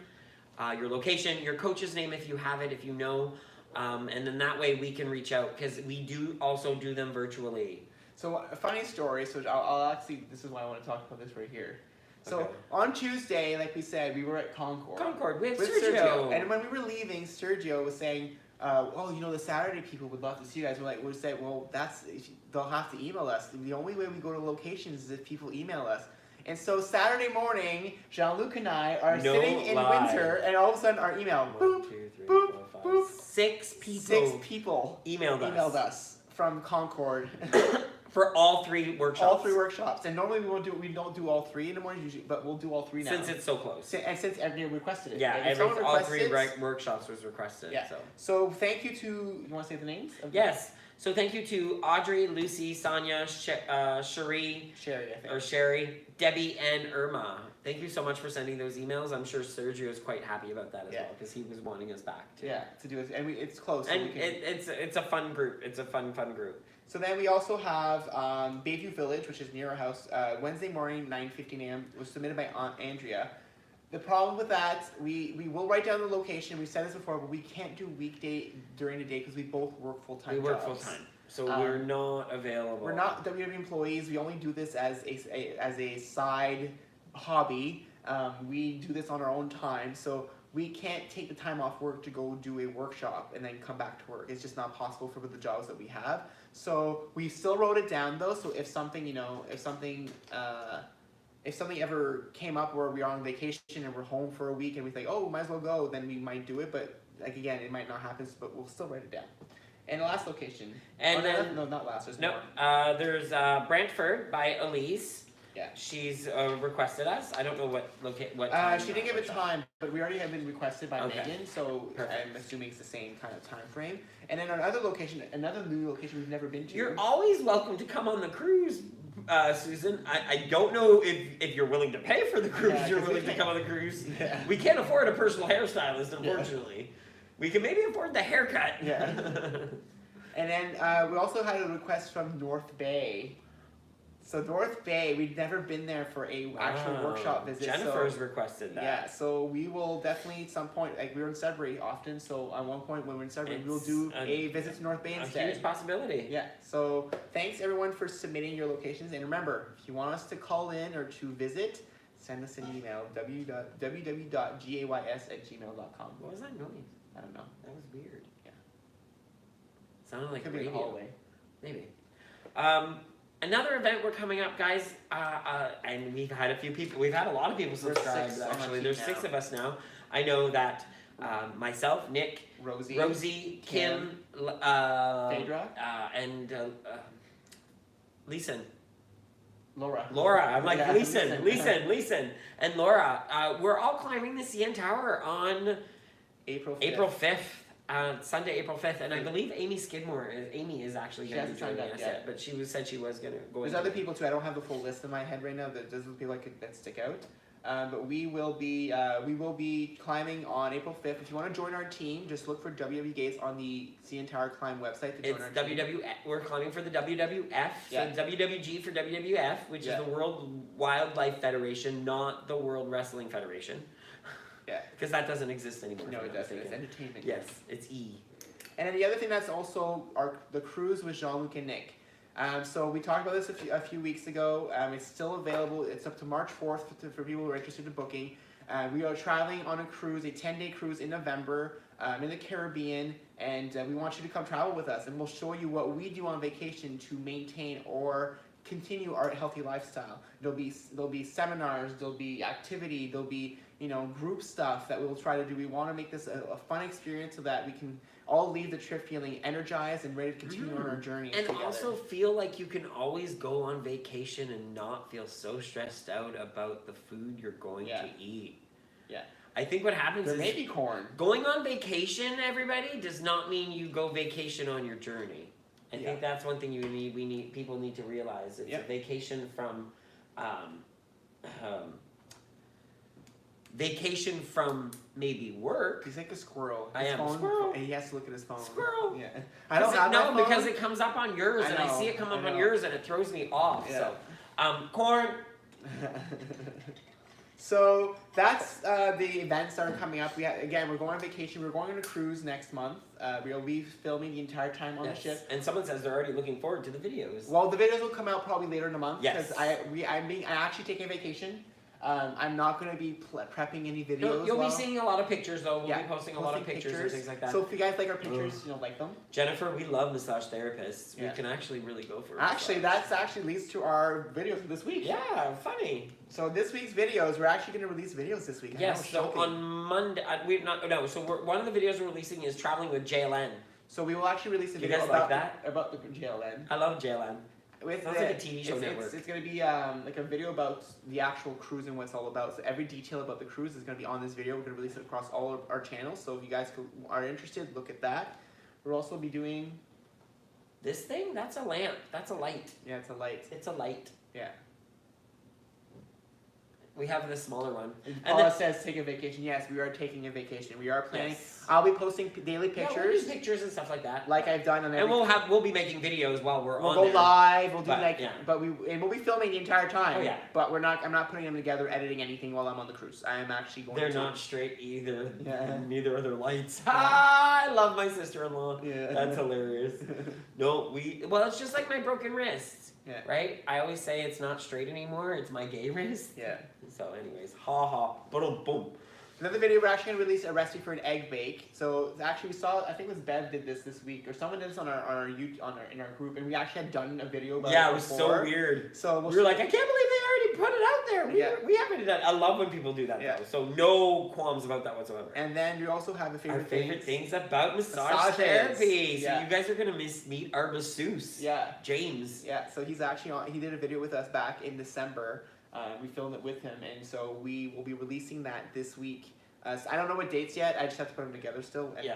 A: your location, your coach's name if you have it, if you know, and then that way we can reach out because we do also do them virtually.
B: So a funny story, so I'll actually, this is why I want to talk about this right here. So on Tuesday, like we said, we were at Concord
A: with Sergio.
B: And when we were leaving, Sergio was saying, the Saturday people would love to see you guys. We said, well, they'll have to email us. The only way we go to locations is if people email us. And so Saturday morning, Jean-Luc and I are sitting in Windsor, and all of a sudden our email, boop, boop, boop.
A: 6
B: people
A: emailed
B: us from Concord.
A: For all 3 workshops.
B: All 3 workshops. And normally we don't do all 3 in the morning, usually, but we'll do all 3 now.
A: Since it's so close.
B: And since everyone requested it.
A: Yeah, all 3 workshops was requested.
B: Yeah. So thank you to, you want to say the names?
A: Yes. So thank you to Audrey, Lucy, Sonia, Sherry, Debbie, and Irma. Thank you so much for sending those emails. I'm sure Sergio is quite happy about that as well because he was wanting us back too.
B: Yeah, to do it, and it's close.
A: And it's a fun group. It's a fun group.
B: So then we also have Bayview Village, which is near our house. Wednesday morning, 9:15 a.m. It was submitted by Aunt Andrea. The problem with that, we will write down the location. We've said this before, but we can't do weekday during the day because we both work full-time jobs.
A: We work full-time, so we're not available.
B: We're not WW employees. We only do this as a side hobby. We do this on our own time, so we can't take the time off work to go do a workshop and then come back to work. It's just not possible for the jobs that we have. So we still wrote it down though. So if something if something ever came up where we are on vacation and we're home for a week and we think, oh, might as well go, then we might do it. But like again, it might not happen, but we'll still write it down. And the last location.
A: And then,
B: no, not last. There's
A: no,
B: more.
A: there's Brantford by Elise.
B: Yeah.
A: She's requested us. I don't know what
B: She didn't give a time, but we already have been requested by
A: Okay.
B: Megan, so
A: Perfect.
B: I'm assuming it's the same kind of time frame. And then another location, another new location we've never been to.
A: You're always welcome to come on the cruise, Susan. I don't know if you're willing to pay for the cruise.
B: Yeah,
A: You're
B: 'cause we
A: willing to
B: can't-
A: come on the cruise.
B: Yeah.
A: We can't afford a personal hairstylist, unfortunately. We can maybe afford the haircut.
B: Yeah. And then we also had a request from North Bay. So North Bay, we've never been there for a actual workshop visit.
A: Jennifer's requested that.
B: Yeah, so we will definitely at some point, like we're in Sudbury often, so at one point when we're in Sudbury, we'll do a visit to North Bay
A: A
B: instead.
A: huge possibility.
B: Yeah, so thanks everyone for submitting your locations. And remember, if you want us to call in or to visit, send us an email, www.gays@gmail.com.
A: What was that noise?
B: I don't know.
A: That was weird.
B: Yeah.
A: Sounded like
B: Could
A: a
B: be the
A: radio.
B: hallway.
A: Maybe. Another event we're coming up, guys, and we've had a few people. We've had a lot of people
B: We're
A: subscribe.
B: 6 on our
A: Actually,
B: team
A: there's
B: now.
A: 6 of us now. I know that myself, Nick,
B: Rosie,
A: Kim,
B: Phaedra,
A: and Leeson.
B: Laura.
A: I'm like,
B: Yeah,
A: Leeson, and Laura. We're all climbing the CN Tower on
B: April 5th.
A: April 5th. Sunday, April 5th, and I believe Amy is actually
B: She
A: going to
B: hasn't
A: be joining
B: signed up
A: us
B: yet.
A: but she said she was going to go.
B: There's
A: into
B: other
A: it.
B: people too. I don't have the full list in my head right now. That doesn't feel like that stick out. But we will be climbing on April 5th. If you want to join our team, just look for WW Gates on the CN Tower Climb website to join
A: It's
B: our team.
A: WWF. We're climbing for the WWF.
B: Yeah.
A: So WWG for WWF, which
B: Yeah.
A: is the World Wildlife Federation, not the World Wrestling Federation.
B: Yeah.
A: Because that doesn't exist anymore.
B: No,
A: if I'm
B: it
A: not
B: doesn't. It's
A: mistaken.
B: entertainment.
A: Yes, it's E.
B: And then the other thing that's also the cruise with Jean-Luc and Nick. So we talked about this a few weeks ago. It's still available. It's up to March 4th for people who are interested in booking. We are traveling on a cruise, a 10-day cruise in November in the Caribbean, and we want you to come travel with us, and we'll show you what we do on vacation to maintain or continue our healthy lifestyle. There'll be seminars, there'll be activity, there'll be group stuff that we'll try to do. We want to make this a fun experience so that we can all leave the trip feeling energized and ready to continue on our journey.
A: And
B: together.
A: also feel like you can always go on vacation and not feel so stressed out about the food you're going to eat.
B: Yeah.
A: I think what happens
B: There
A: is
B: may be corn.
A: going on vacation, everybody, does not mean you go vacation on your journey. I think that's one thing people need to realize. It's a vacation from maybe work.
B: He's like a squirrel.
A: I
B: His
A: am a
B: phone,
A: squirrel.
B: And he has to look at his phone.
A: Squirrel.
B: Yeah. I don't have my phone.
A: because it comes up on yours,
B: I
A: and I
B: know,
A: see it come
B: I
A: up on
B: know.
A: yours, and it throws me off.
B: Yeah.
A: So, corn.
B: So that's the events that are coming up. We're going on vacation. We're going on a cruise next month. We'll be filming the entire time on the ship.
A: And someone says they're already looking forward to the videos.
B: Well, the videos will come out probably later in the month.
A: Yes.
B: Because I'm actually taking a vacation. I'm not going to be prepping any videos.
A: You'll be seeing a lot of pictures, though. We'll
B: Yeah,
A: be posting a lot of pictures and things like that.
B: So if you guys like our pictures, like them.
A: Jennifer, we love massage therapists.
B: Yeah.
A: We can actually really go for it.
B: Actually, that's leads to our videos for this week.
A: Yeah, funny.
B: So this week's videos, we're actually going to release videos this week.
A: Yes, so on Monday, one of the videos we're releasing is traveling with JLN.
B: So we will actually release a
A: You
B: video
A: guys
B: about
A: like that?
B: about the JLN.
A: I love JLN.
B: With
A: Sounds like a TV show network.
B: It's going to be like a video about the actual cruise and what it's all about. So every detail about the cruise is going to be on this video. We're going to release it across all of our channels. So if you guys are interested, look at that. We'll also be doing...
A: This thing? That's a lamp. That's a light.
B: Yeah, it's a light.
A: It's a light.
B: Yeah.
A: We have the smaller one.
B: Paula says take a vacation. Yes, we are taking a vacation. We are planning.
A: Yes.
B: I'll be posting daily
A: Yeah,
B: pictures.
A: we'll do pictures and stuff like that.
B: Like I've done on every...
A: And we'll be making videos while we'll
B: We'll
A: on
B: go
A: there.
B: live. We'll do
A: But,
B: we'll be filming the entire time.
A: Oh, yeah.
B: But I'm not putting them together, editing anything while I'm on the cruise. I am actually going.
A: They're
B: to...
A: not straight either.
B: Yeah.
A: Neither are their lights. Ah, I love my sister-in-law.
B: Yeah.
A: That's hilarious. No, it's just like my broken wrist.
B: Yeah.
A: Right? I always say it's not straight anymore. It's my gay wrist.
B: Yeah.
A: So, anyways, ha ha, boom, boom.
B: Another video, we're actually going to release a recipe for an egg bake. So actually we saw, I think it was Bev did this week, or someone did this on our in our group, and we actually had done a video about it
A: was
B: before.
A: so weird.
B: So
A: we were like, I can't believe they already put it out there. We haven't done. I love when people do that though. So no qualms about that whatsoever.
B: And then we also have the
A: our favorite things about massage therapy. So you guys are gonna meet our masseuse.
B: Yeah.
A: James.
B: Yeah. So he's actually on. He did a video with us back in December. We filmed it with him, and so we will be releasing that this week. I don't know what dates yet. I just have to put them together still. And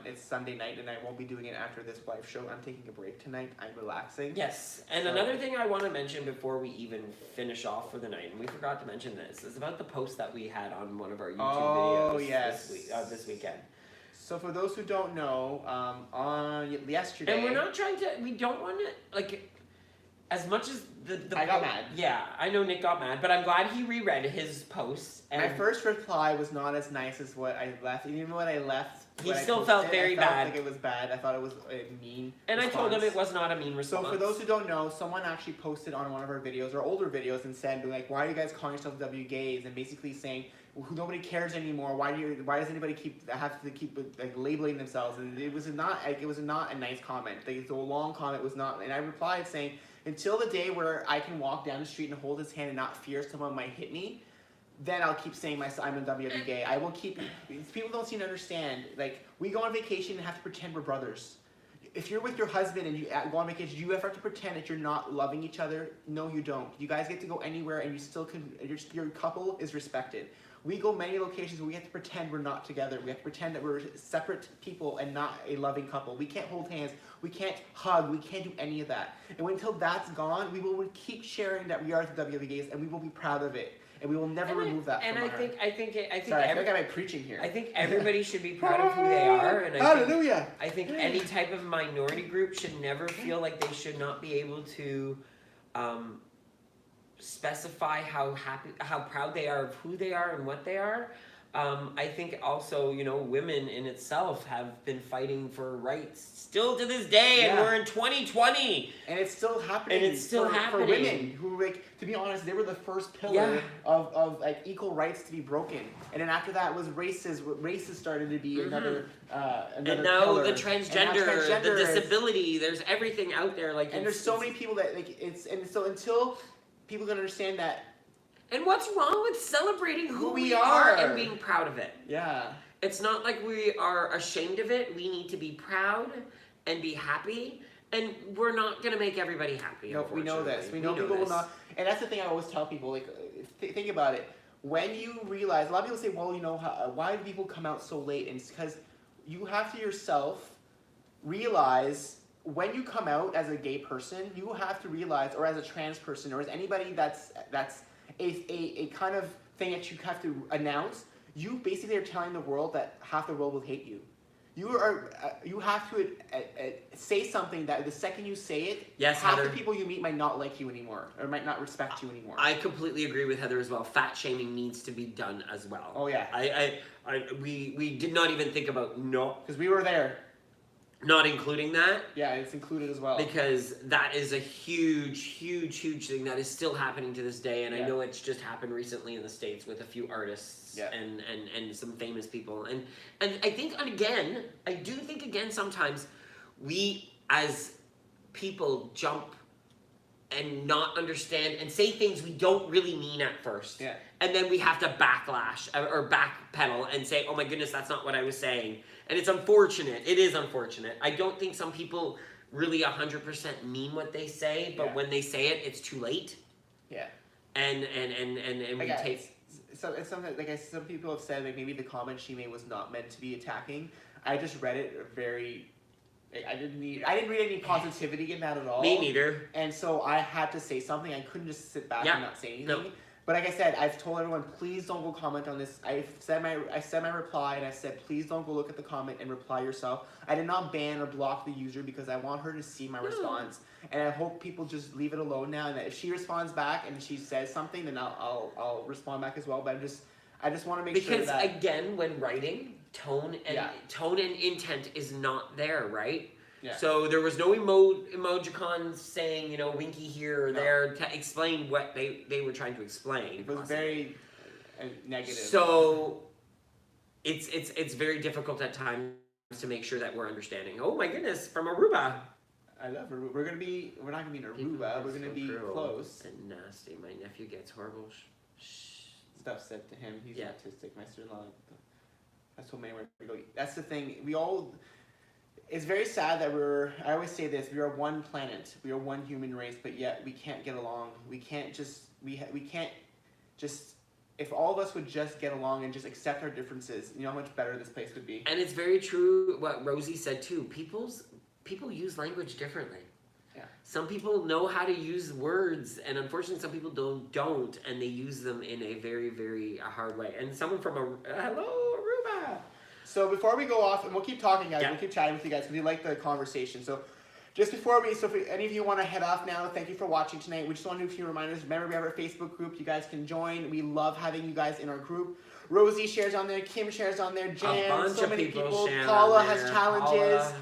B: it's Sunday night, and I won't be doing it after this live show. I'm taking a break tonight. I'm relaxing.
A: Yes, and another thing I want to mention before we even finish off for the night, and we forgot to mention this, is about the post that we had on one of our YouTube videos this weekend.
B: So for those who don't know, on yesterday...
A: And we're not trying to... We don't want to... Like, as much as the
B: I got mad.
A: Yeah, I know Nick got mad, but I'm glad he reread his posts. And
B: my first reply was not as nice as what I left. Even when I left,
A: he still felt very bad.
B: I felt like it was bad. I thought it was a mean
A: And response. I told him it was not a mean response.
B: So for those who don't know, someone actually posted on one of our videos, or older videos, and said, like, why are you guys calling yourselves W gays? And basically saying, nobody cares anymore. Why does anybody have to keep like labeling themselves? And it was not a nice comment. Like, the long comment was not. And I replied saying, until the day where I can walk down the street and hold his hand and not fear someone might hit me, then I'll keep saying I'm a WW gay. I will keep. People don't seem to understand. Like, we go on vacation and have to pretend we're brothers. If you're with your husband and you go on vacation, you ever have to pretend that you're not loving each other? No, you don't. You guys get to go anywhere, and you still can. Your couple is respected. We go many locations where we have to pretend we're not together. We have to pretend that we're separate people and not a loving couple. We can't hold hands. We can't hug. We can't do any of that. And until that's gone, we will keep sharing that we are the WW gays, and we will be proud of it. And we will never remove that from our...
A: I think
B: Sorry, I feel like I'm preaching here.
A: I think everybody should be proud of who they are. And
B: Hallelujah!
A: I think any type of minority group should never feel like they should not be able to specify how proud they are of who they are and what they are. I think also, women in itself have been fighting for rights still to this day, and we're in 2020.
B: And it's still happening.
A: And it's still happening.
B: For women who, like, to be honest, they were the first pillar of like equal rights to be broken. And then after that was races. Races started to be another
A: and now pillar. The transgender, the disability. There's everything out there. Like,
B: and there's so many people that so until people can understand that.
A: And what's wrong with celebrating who we are and being proud of it?
B: Yeah.
A: It's not like we are ashamed of it. We need to be proud and be happy. And we're not going to make everybody happy.
B: No, we know this. We know people will not. And that's the thing I always tell people. Like, think about it. When you realize, a lot of people say, well, why do people come out so late? And it's because you have to yourself realize when you come out as a gay person, you have to realize, or as a trans person, or as anybody that's a kind of thing that you have to announce, you basically are telling the world that half the world will hate you. You have to say something that the second you say it, half the people you meet might not like you anymore, or might not respect you anymore.
A: I completely agree with Heather as well. Fat shaming needs to be done as well.
B: Oh yeah.
A: We did not even think about
B: because we were there.
A: Not including that.
B: Yeah, it's included as well.
A: Because that is a huge thing that is still happening to this day. And I know it's just happened recently in the States with a few artists and some famous people. And I think, I do think sometimes we as people jump and not understand and say things we don't really mean at first.
B: Yeah.
A: And then we have to backlash or backpedal and say, oh my goodness, that's not what I was saying. And it's unfortunate. It is unfortunate. I don't think some people really 100% mean what they say, but when they say it, it's too late.
B: Yeah.
A: And we take...
B: So it's something, like some people have said, like, maybe the comment she made was not meant to be attacking. I just read it very... I didn't read any positivity in that at all.
A: Me neither.
B: And so I had to say something. I couldn't just sit back and not say anything.
A: No.
B: But like I said, I've told everyone, please don't go comment on this. I said my reply, and I said, please don't go look at the comment and reply yourself. I did not ban or block the user because I want her to see my response. And I hope people just leave it alone now. And that if she responds back and she says something, then I'll respond back as well. But I just want to make sure that...
A: Because again, when writing, tone and intent is not there, right?
B: Yeah.
A: So there was no emojicons saying, winky here or there to explain what they were trying to explain.
B: It was very negative.
A: So it's very difficult at times to make sure that we're understanding. Oh my goodness, from Aruba.
B: I love Aruba. We're not gonna be in Aruba. We're gonna be close.
A: And nasty. My nephew gets horrible
B: stuff said to him. He's
A: Yeah.
B: autistic. My sister-in-law. That's what many we go. That's the thing. It's very sad that I always say this. We are one planet. We are one human race, but yet we can't get along. We can't just. We can't just. If all of us would just get along and just accept our differences, you know how much better this place would be.
A: And it's very true what Rosie said too. People use language differently.
B: Yeah.
A: Some people know how to use words, and unfortunately, some people don't, and they use them in a very, very hard way. And someone from hello, Aruba.
B: So before we go off, and we'll keep talking, guys.
A: Yeah.
B: We'll keep chatting with you guys because we like the conversation. So just before if any of you want to head off now, thank you for watching tonight. We just want to do a few reminders. Remember, we have our Facebook group. You guys can join. We love having you guys in our group. Rosie shares on there. Kim shares on there. Jan, so many people. Paula has challenges.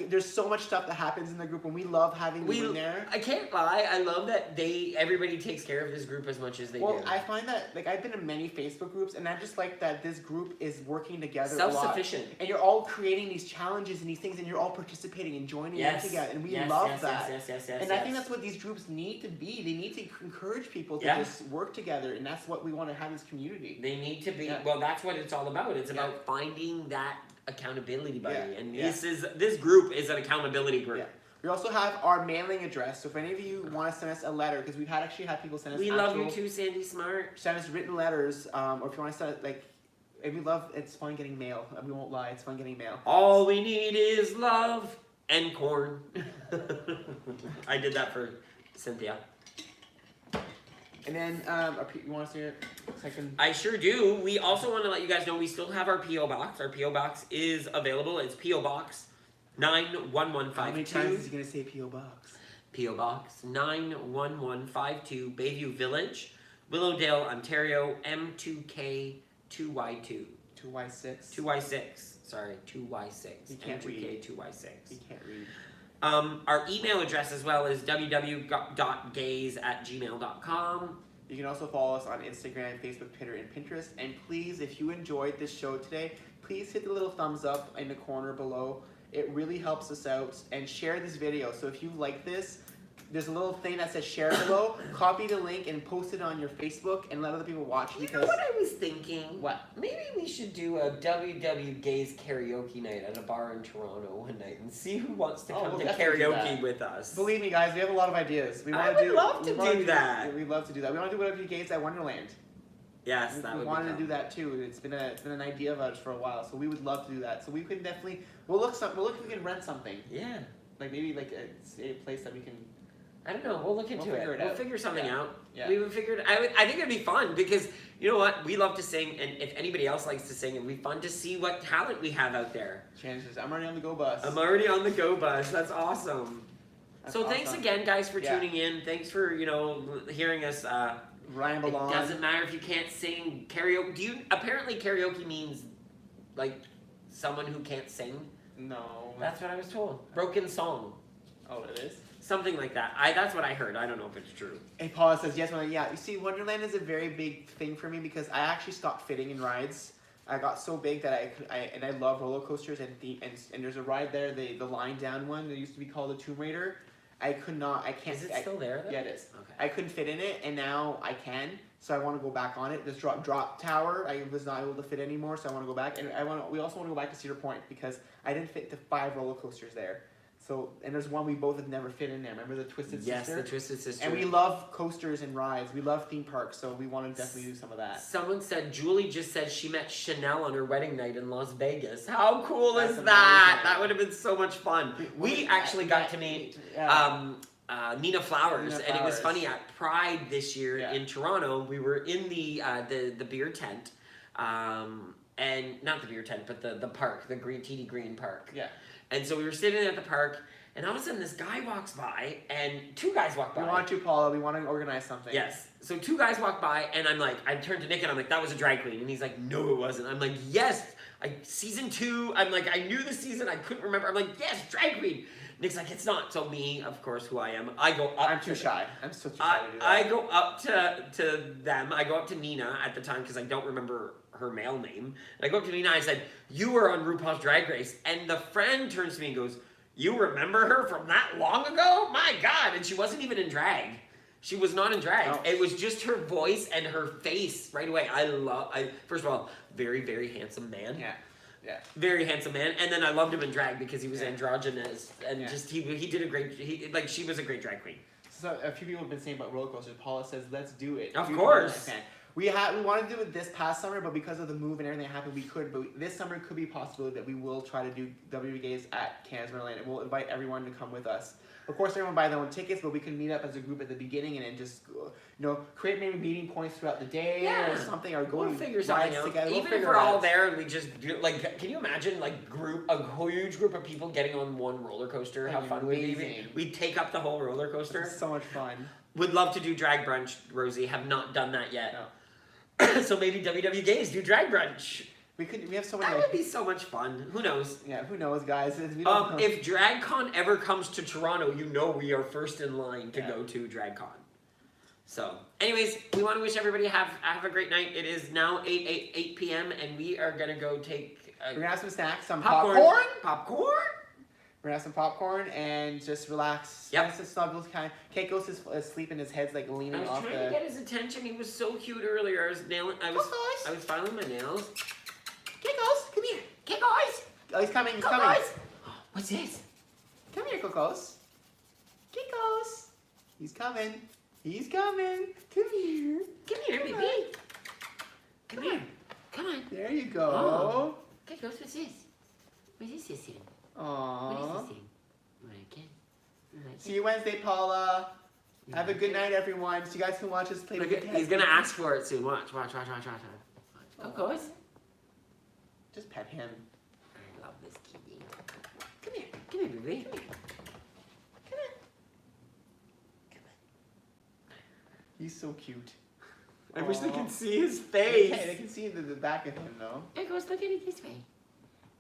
B: There's so much stuff that happens in the group, and we love having you in there.
A: I can't lie. I love that everybody takes care of this group as much as they do.
B: Well, I find that I've been in many Facebook groups, and I just like that this group is working together a lot.
A: Self-sufficient.
B: And you're all creating these challenges and these things, and you're all participating and joining in together, and we love that.
A: Yes,
B: and I think that's what these groups need to be. They need to encourage people to just work together, and that's what we want to have as community.
A: They need to be. Well, that's what it's all about. It's about finding that accountability buddy, and this group is an accountability group.
B: We also have our mailing address, so if any of you want to send us a letter, because we've actually had people send us
A: love you too, Sandy Smart.
B: Send us written letters, or if you want to send it's fun getting mail. We won't lie, it's fun getting mail.
A: All we need is love and corn. I did that for Cynthia.
B: And then, you want to see it?
A: I sure do. We also want to let you guys know we still have our P.O. Box. Our P.O. Box is available. It's P.O. Box 91152.
B: How many times is he going to say P.O. Box?
A: P.O. Box 91152, Bayview Village, Willowdale, Ontario, M2K 2Y2.
B: 2Y6?
A: 2Y6. Sorry, 2Y6.
B: You can't read.
A: M2K 2Y6.
B: You can't read.
A: Our email address as well is www.gaze@gmail.com.
B: You can also follow us on Instagram, Facebook, Twitter, and Pinterest. And please, if you enjoyed this show today, please hit the little thumbs up in the corner below. It really helps us out. And share this video. So if you like this, there's a little thing that says share below. Copy the link and post it on your Facebook and let other people watch.
A: You know what I was thinking?
B: What?
A: Maybe we should do a WW Gaze karaoke night at a bar in Toronto one night and see who wants to come to karaoke with us.
B: Believe me, guys, we have a lot of ideas. We
A: I would love to do that.
B: We love to do that. We want to do WW Gaze at Wonderland.
A: Yes, that would be
B: wanted to do that too. It's been an idea of ours for a while, so we would love to do that. So we can definitely we'll look if we can rent something.
A: Yeah.
B: Maybe a place that we can.
A: I don't know. We'll look into it. We'll figure something out.
B: Yeah.
A: We would figure it. I think it'd be fun because you know what? We love to sing, and if anybody else likes to sing, it'd be fun to see what talent we have out there.
B: Chances. I'm already on the go bus.
A: I'm already on the go bus. That's awesome. Thanks again, guys, for tuning in. Thanks for hearing us.
B: Ramble on.
A: It doesn't matter if you can't sing karaoke. Apparently karaoke means like someone who can't sing.
B: No.
A: That's what I was told. Broken song.
B: Oh, it is?
A: Something like that. That's what I heard. I don't know if it's true.
B: And Paula says, yes, you see, Wonderland is a very big thing for me because I actually stopped fitting in rides. I got so big that I love roller coasters and there's a ride there, the lying down one that used to be called the Tomb Raider. I can't.
A: Is it still there though?
B: Yeah, it is.
A: Okay.
B: I couldn't fit in it and now I can. So I want to go back on it. This drop tower, I was not able to fit anymore, so I want to go back. And we also want to go back to Cedar Point because I didn't fit the 5 roller coasters there. So, and there's one we both have never fit in there. Remember the Twisted Sister?
A: Yes, the Twisted Sister.
B: And we love coasters and rides. We love theme parks, so we want to definitely do some of that.
A: Someone said, Julie just said she met Chanel on her wedding night in Las Vegas. How cool is that?
B: Amazing.
A: That would have been so much fun. We actually got to meet Nina Flowers, and it was funny at Pride this year in Toronto. We were in the beer tent, and not the beer tent, but the park, the TD Green Park.
B: Yeah.
A: And so we were sitting at the park, and all of a sudden this guy walks by, and 2 guys walk by.
B: We want to, Paula. We want to organize something.
A: Yes. So 2 guys walk by, and I turned to Nick, and I'm like, that was a drag queen. And he's like, no, it wasn't. I'm like, yes, season 2. I'm like, I knew the season. I couldn't remember. I'm like, yes, drag queen. Nick's like, it's not. So me, of course, who I am, I go up.
B: I'm too shy. I'm still too shy to do that.
A: I go up to them. I go up to Nina at the time because I don't remember her male name. And I go up to Nina. I said, you were on RuPaul's Drag Race. And the friend turns to me and goes, you remember her from that long ago? My God. And she wasn't even in drag. She was not in drag.
B: No.
A: It was just her voice and her face right away. First of all, very, very handsome man.
B: Yeah. Yeah.
A: Very handsome man. And then I loved him in drag because he was
B: Yeah.
A: androgynous. And
B: Yeah.
A: just, he did a great, she was a great drag queen.
B: So a few people have been saying about roller coasters. Paula says, let's do it.
A: Of
B: Huge
A: course.
B: fan. We wanted to do it this past summer, but because of the move and everything that happened, we couldn't. But this summer could be a possibility that we will try to do WWE Gays at Canada's Wonderland, and we'll invite everyone to come with us. Of course, everyone buy their own tickets, but we can meet up as a group at the beginning and then just, create maybe meeting points throughout the day or something, or go
A: We'll figure something out.
B: together.
A: Even if we're all there and we just do, like, can you imagine a huge group of people getting on one roller coaster? How fun would it be?
B: Amazing.
A: We'd take up the whole roller coaster.
B: It's so much fun.
A: Would love to do drag brunch, Rosie. Have not done that yet.
B: No.
A: So maybe WWE Gays do drag brunch.
B: We have so many.
A: That would be so much fun. Who knows?
B: Yeah, who knows, guys? We don't know.
A: If DragCon ever comes to Toronto, we are first in line to
B: Yeah.
A: go to DragCon. So, anyways, we want to wish everybody have a great night. It is now 8 p.m. and we are gonna go take
B: We're gonna have some snacks, some
A: popcorn.
B: We're gonna have some popcorn and just relax.
A: Yep.
B: Nice and snuggle. Kate goes to sleep and his head's like
A: I
B: leaning
A: was
B: off
A: trying to get his attention. He was so cute earlier. I was filing my nails.
B: Kikos, come here.
A: Kikos!
B: Oh, he's coming. He's coming.
A: What's this?
B: Come here, Kikos. Kikos. He's coming. He's coming. Come here.
A: Come here,
B: Come
A: baby. Come here. Come on.
B: There you go.
A: Oh. Kikos, what's this? What is this thing? What
B: Aww.
A: is this thing?
B: See you Wednesday, Paula. Have a good night, everyone. So you guys can watch us play with the
A: He's gonna ask for it soon. Watch. Kikos.
B: Just pet him.
A: I love this kitty. Come here, baby. Come on.
B: He's so cute.
A: I wish they
B: Aw.
A: could see his
B: They
A: face.
B: can see the back of him, though.
A: Kikos, look at it this way.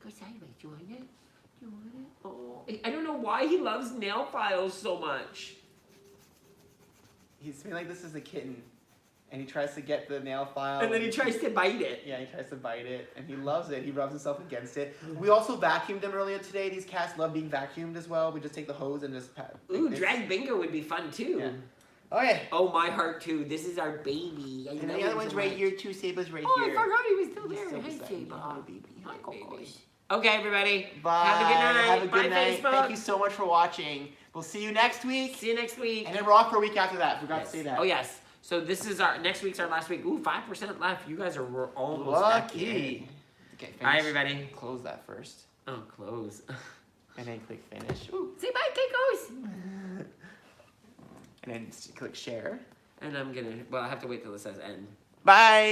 A: Go sideways. You want it? You want it? Oh, I don't know why he loves nail files so much.
B: He's feeling like this is a kitten, and he tries to get the nail file.
A: And then he tries to bite it.
B: Yeah, he tries to bite it, and he loves it. He rubs himself against it. We also vacuumed them earlier today. These cats love being vacuumed as well. We just take the hose and just pat.
A: Ooh, drag bingo would be fun too.
B: Yeah. Okay.
A: Oh, my heart too. This is our baby. I
B: And
A: love
B: the
A: him
B: other one's
A: so
B: right
A: much.
B: here too. Saba's right
A: Oh,
B: here.
A: I forgot he was still
B: He's
A: there.
B: so
A: Hi,
B: beside me.
A: Saba.
B: Hi, baby.
A: Hi,
B: Hi,
A: baby.
B: baby.
A: Okay, everybody.
B: Bye.
A: Have a good night.
B: Have a good
A: Bye,
B: night.
A: Facebook.
B: Thank you so much for watching. We'll see you next week.
A: See you next week.
B: And then we're off for a week after that. Forgot to say that.
A: Oh, yes. So this is our next week's our last week. Ooh, 5% left. You guys are almost
B: Lucky.
A: at the end.
B: Okay, finish.
A: Bye, everybody.
B: Close that first.
A: Oh, close.
B: And then click finish. Ooh.
A: Say bye, Kikos.
B: And then click share.
A: And I'm gonna. Well, I have to wait till it says end.
B: Bye.